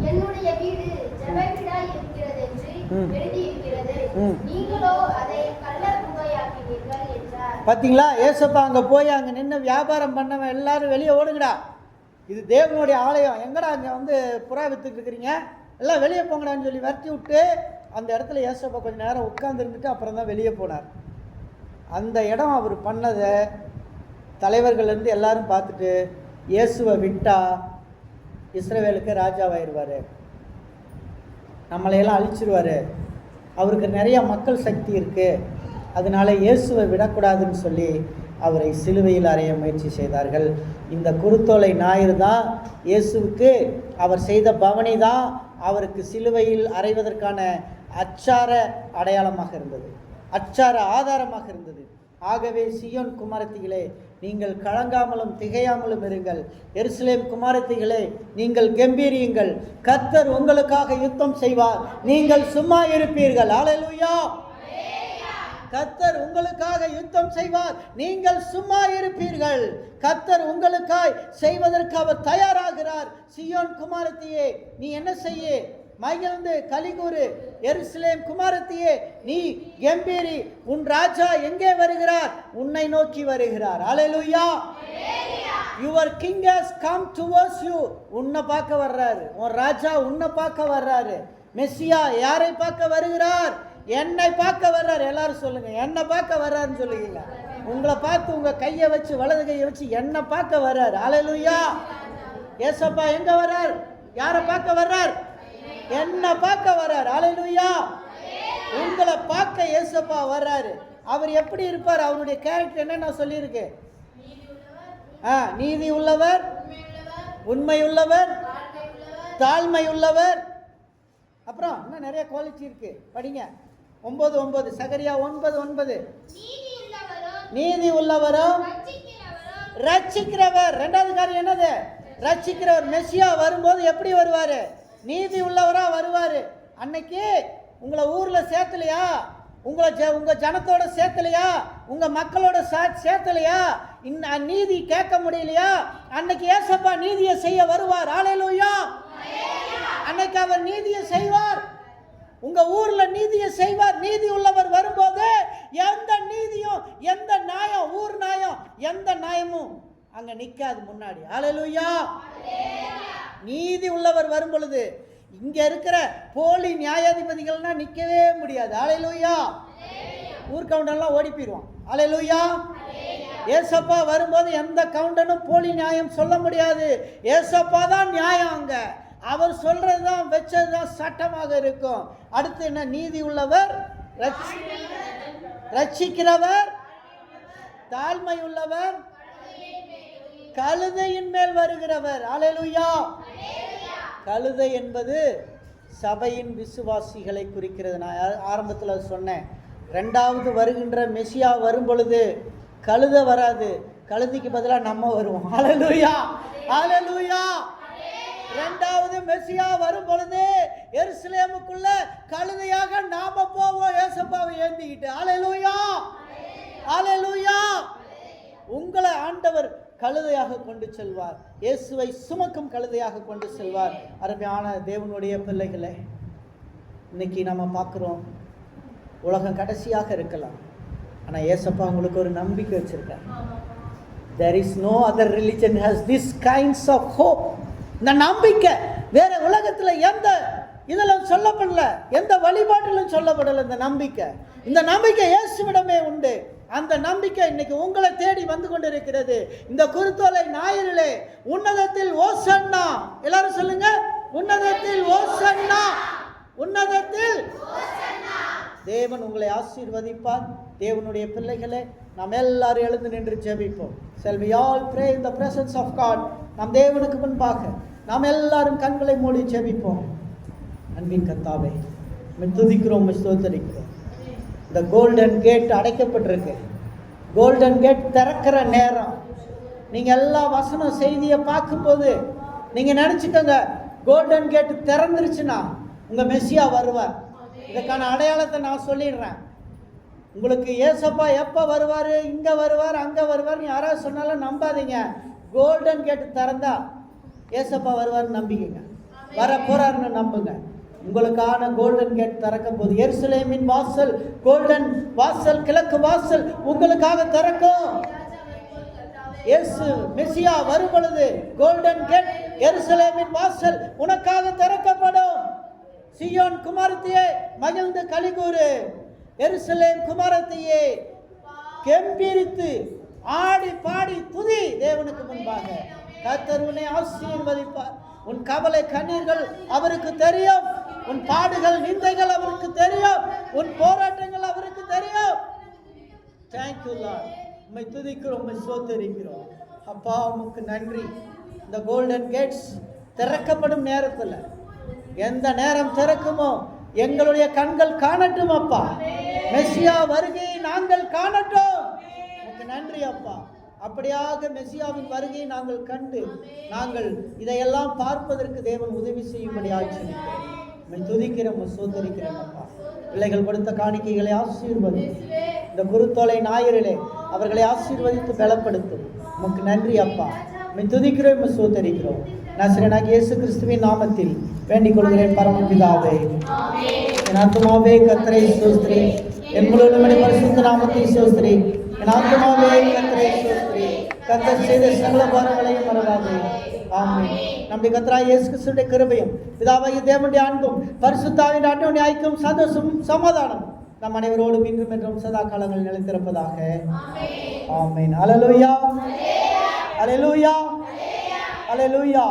என்னுடைய வீடு ஜெபவீடாய் இருக்கிறது என்று எழுதியிருக்கிறது, நீங்களோ அதை கள்ளர் குகையாக்கினீர்கள் என்றார். பாத்தீங்களா? ஏசப்பா அங்க போய் அங்க நின்று வியாபாரம் பண்ணவன் எல்லாரும் வெளியே ஓடுங்கடா, இது தேவனுடைய ஆலயம், எங்கடா அங்க வந்து புறா வித்துட்டு இருக்கிறீங்க, எல்லாம் வெளியே போங்கடான்னு சொல்லி விரட்டி விட்டு அந்த இடத்துல ஏசப்பா கொஞ்சம் நேரம் உட்கார்ந்து இருந்துட்டு அப்புறம் தான் வெளியே போனார். அந்த இடம் அவர் பண்ணதை தலைவர்கள்லேருந்து எல்லாரும் பார்த்துட்டு இயேசுவை விட்டா இஸ்ரவேலுக்கு ராஜாவாயிருவார், நம்மளையெல்லாம் அழிச்சிருவார், அவருக்கு நிறையா மக்கள் சக்தி இருக்குது, அதனால இயேசுவை விடக்கூடாதுன்னு சொல்லி அவரை சிலுவையில் அறைய முயற்சி செய்தார்கள். இந்த குருத்தோலை ஞாயிறு தான் இயேசுவுக்கு அவர் செய்த பவனி தான் அவருக்கு சிலுவையில் அறைவதற்கான அச்சார அடையாளமாக இருந்தது, அச்சார ஆதாரமாக இருந்தது. ஆகவே சீயோன் குமாரத்திகளே, நீங்கள் கலங்காமலும் திகையாமலும் இருங்கள். எருசலேம் குமாரத்திகளே, நீங்கள் கெம்பீரியுங்கள். கர்த்தர் உங்களுக்காக யுத்தம் செய்வார், நீங்கள் சும்மா இருப்பீர்கள். அல்லேலூயா. கர்த்தர் உங்களுக்காக யுத்தம் செய்வார், நீங்கள் சும்மா இருப்பீர்கள். கர்த்தர் உங்களுக்காய் செய்வதற்கு அவர் தயாராகிறார். சீயோன் குமாரத்தியே, நீ என்ன செய்ய? மகிழ்ந்து கலிகூறு. எருசலேம் குமாரத்தியே, நீ கம்பீரி, உன் ராஜா எங்கே வருகிறார்? உன்னை நோக்கி வருகிறார். அல்லேலூயா. Your king has come towards you. உன்னை பார்க்க வர்றாரு, உன் ராஜா உன்னை பார்க்க வர்றாரு. மெசியா யாரை பார்க்க வருகிறார்? என்னை பார்க்க வர்றாரு. எல்லாரும் சொல்லுங்க, என்னை பார்க்க வர்றாருன்னு சொல்லுவீங்க. உங்களை பார்த்து உங்க கையை வச்சு, வலது கையை வச்சு என்னை பார்க்க வர்றாரு. அல்லேலூயா. ஏசப்பா எங்க வர்றார்? யாரை பார்க்க வர்றார்? என்ன பார்க்க வர்றார். அல்லேலூயா. உங்களை பார்க்க ஏசப்பா வர்றாரு. அவர் எப்படி இருப்பார்? அவருடைய கேரக்டர் என்ன நான் சொல்லியிருக்கேன்? நீதி உள்ளவர், உண்மை உள்ளவர், தாழ்மை உள்ளவர். அப்புறம் இன்னும் நிறைய குவாலிட்டி இருக்கு, படிங்க. 9:9 சகரியா 9:9. நீதி உள்ளவரும் ரட்சிக்கிறவர். ரெண்டாவது காரியம் என்னது? ரட்சிக்கிறவர். மெசியா வரும்போது எப்படி வருவாரு? நீதி உள்ளவரா வருவாரு. அன்னைக்கு உங்களை ஊர்ல சேர்த்தலையா, உங்க ஜனத்தோட சேர்த்தலையா, உங்க மக்களோட சேர்த்தலையா, நீதி கேட்க முடியலையா, அன்னைக்கு ஏசப்பா நீதியை செய்ய வருவார். அல்லேலூயா. அன்னைக்கு அவர் நீதியை செய்வார், உங்க ஊர்ல நீதியை செய்வார். நீதி உள்ளவர் வரும்போது எந்த நீதியும், எந்த நியாயம், ஊர் நியாயம், எந்த நியாயமும் அங்க நிக்காது முன்னாடி. அல்லேலூயா. நீதி உள்ளவர் வரும் பொழுது இங்க இருக்கிற போலி நியாயாதிபதிகள்னா நிக்கவே முடியாது. அல்லேலூயா. ஊர் கவுண்டர்லாம் ஓடி போயிடுவான். அல்லேலூயா. ஏசப்பா வரும்போது எந்த கவுண்டனும் போலி நியாயம் சொல்ல முடியாது. ஏசப்பா தான் நியாயம். அங்க அவர் சொல்றதுதான் வச்சதுதான் சட்டமாக இருக்கும். அடுத்து என்ன? நீதி உள்ளவர், ரட்சிக்கிறவர், தாழ்மை உள்ளவர், கழுதையின் மேல் வருகிறவர். அல்லேலூயா. கழுதை என்பது சபையின் விசுவாசிகளை குறிக்கிறது. நான் ஆரம்பத்தில் சொன்னேன், ரெண்டாவது வருகின்ற மெசியா வரும் பொழுது கழுதை வராது, கழுதைக்கு பதிலாக நம்ம வருவோம். அல்லேலூயா. அல்லேலூயா. இரண்டாவது மெசியா வரும் பொழுது எருசலேமுக்குள்ள கழுதையாக நாம போவோம், ஏசப்பாவை ஏந்திக்கிட்டு. அல்லேலூயா. அல்லேலூயா. உங்களை ஆண்டவர் கழுதையாக கொண்டு செல்வார். இயேசுவை சுமக்கும் கழுதையாக கொண்டு செல்வார். அருமையான தேவனுடைய பிள்ளைகளே, இன்னைக்கு நம்ம பார்க்குறோம், உலகம் கடைசியாக இருக்கலாம், ஆனால் ஏசப்பா உங்களுக்கு ஒரு நம்பிக்கை வச்சிருக்கார். There is no other religion has this kinds of hope. இந்த நம்பிக்கை வேற உலகத்தில் எந்த இதெல்லாம் சொல்லப்படல, எந்த வழிபாட்டிலும் சொல்லப்படல. இந்த நம்பிக்கை இயேசுவிடமே உண்டு. அந்த நம்பிக்கை இன்னைக்கு உங்களை தேடி வந்து கொண்டிருக்கிறது. இந்த குருத்தோலை ஞாயிறிலே உன்னதத்தில் ஓசன்னா, எல்லாரும் சொல்லுங்க, உன்னதத்தில் ஓசன்னா, உன்னதத்தில் தேவன் உங்களை ஆசீர்வதிப்பார். தேவனுடைய பிள்ளைகளே, நாம் எல்லாரும் எழுந்து நின்று ஜெபிப்போம். Shall we all pray in the presence of God? நாம் தேவனுக்கு முன்பாக நாம் எல்லாரும் கண்களை மூடி ஜெபிப்போம். அன்பின் கர்த்தாவே, உம்மை துதிக்கிறோம், உம்மை ஸ்தோத்திரிக்கிறோம். இந்த கோல்டன் கேட் அடைக்கப்பட்டிருக்கு. கோல்டன் கேட் திறக்கிற நேரம். நீங்கள் எல்லா வசனம் செய்தியை பார்க்கும்போது நீங்கள் நினச்சிக்கோங்க, கோல்டன் கேட் திறந்துருச்சுன்னா உங்கள் மெஸ்ஸியா வருவார். இதுக்கான அடையாளத்தை நான் சொல்லிடுறேன். உங்களுக்கு ஏசப்பா எப்போ வருவார், இங்கே வருவார், அங்கே வருவார் யாராவது சொன்னாலும் நம்பாதீங்க. கோல்டன் கேட்டு திறந்தா ஏசப்பா வருவார்னு நம்பிக்கங்க, வர போறாருன்னு நம்புங்க. உங்களுக்கான கோல்டன் கேட் திறக்க போது எருசலேமின் வாசல், கோல்டன் வாசல், கிழக்கு வாசல் உங்களுக்காக திறக்கும். இயேசு மெசியா வரும் பொழுது கோல்டன் கேட், எருசலேமின் வாசல் உனக்காக திறக்கப்படும். சீயோன் குமாரத்தியே மகிழ்ந்து களிகூறு, எருசலேம் குமாரத்தியே கெம்பீரித்து ஆடி பாடி துதி தேவனுக்கு முன்பாக. கர்த்தர் உன்னை ஆசீர்வதிப்பார். உன் கவலை கண்ணீர்கள் அவருக்கு தெரியும், உன் பாடுகள் நிந்தைகள் அவருக்கு தெரியும், உன் போராட்டங்கள் அவருக்கு தெரியும். Thank you Lord. உம்மை துதிக்கிறோம், உம்மை ஸ்தோத்திரிக்கிறோம். அப்பா உமக்கு நன்றி. இந்த கோல்டன் கேட்ஸ் திறக்கப்படும் நேரத்தில், எந்த நேரம் திறக்குமோ எங்களுடைய கண்கள் காணட்டும் அப்பா. மெசியா வருகையை நாங்கள் காணட்டும். உமக்கு நன்றி அப்பா. அப்படியாக மெசியாவின் வருகையை நாங்கள் கண்டு நாங்கள் இதையெல்லாம் பார்ப்பதற்கு தேவன் உதவி செய்யும்படி ஆட்சிக்கிறோம். துதிக்கிறோம், சோதரிக்கிறோம் அப்பா. பிள்ளைகள் கொடுத்த காணிக்கைகளை ஆசீர்வதி. இந்த குருத்தோலை ஞாயிறிலே அவர்களை ஆசீர்வதித்து பலப்படுத்தும். உமக்கு நன்றி அப்பா. துதிக்கிறோம், சோதரிக்கிறோம். நசரேயனாகிய இயேசு கிறிஸ்துவின் நாமத்தில் வேண்டிக் கொள்கிறேன் பரமபிதாவே. என் ஆத்துமாவே கர்த்தரை ஸ்தோத்திரி, என் முழு பரிசுத்த நாமத்தை ஸ்தோத்திரி. என் ஆத்துமாவே கர்த்தரை ஸ்தோத்திரி, கர்த்தர் செய்த சகல பாரங்களையும் மறவாதே. ஆமென். நம்முடைய கர்த்தராகிய இயேசு கிறிஸ்துவின் கிருபையும் பிதாவாகிய தேவனுடைய அன்பும் பரிசுத்தாவின் அன்பின் ஐக்கியம் சந்தோஷமும் சமாதானம் நம் அனைவரோடும் இன்றும் என்றும் சதா காலங்கள் நிலைத்திருப்பதாக. ஆமென். அல்லேலூயா, அல்லேலூயா, அல்லேலூயா.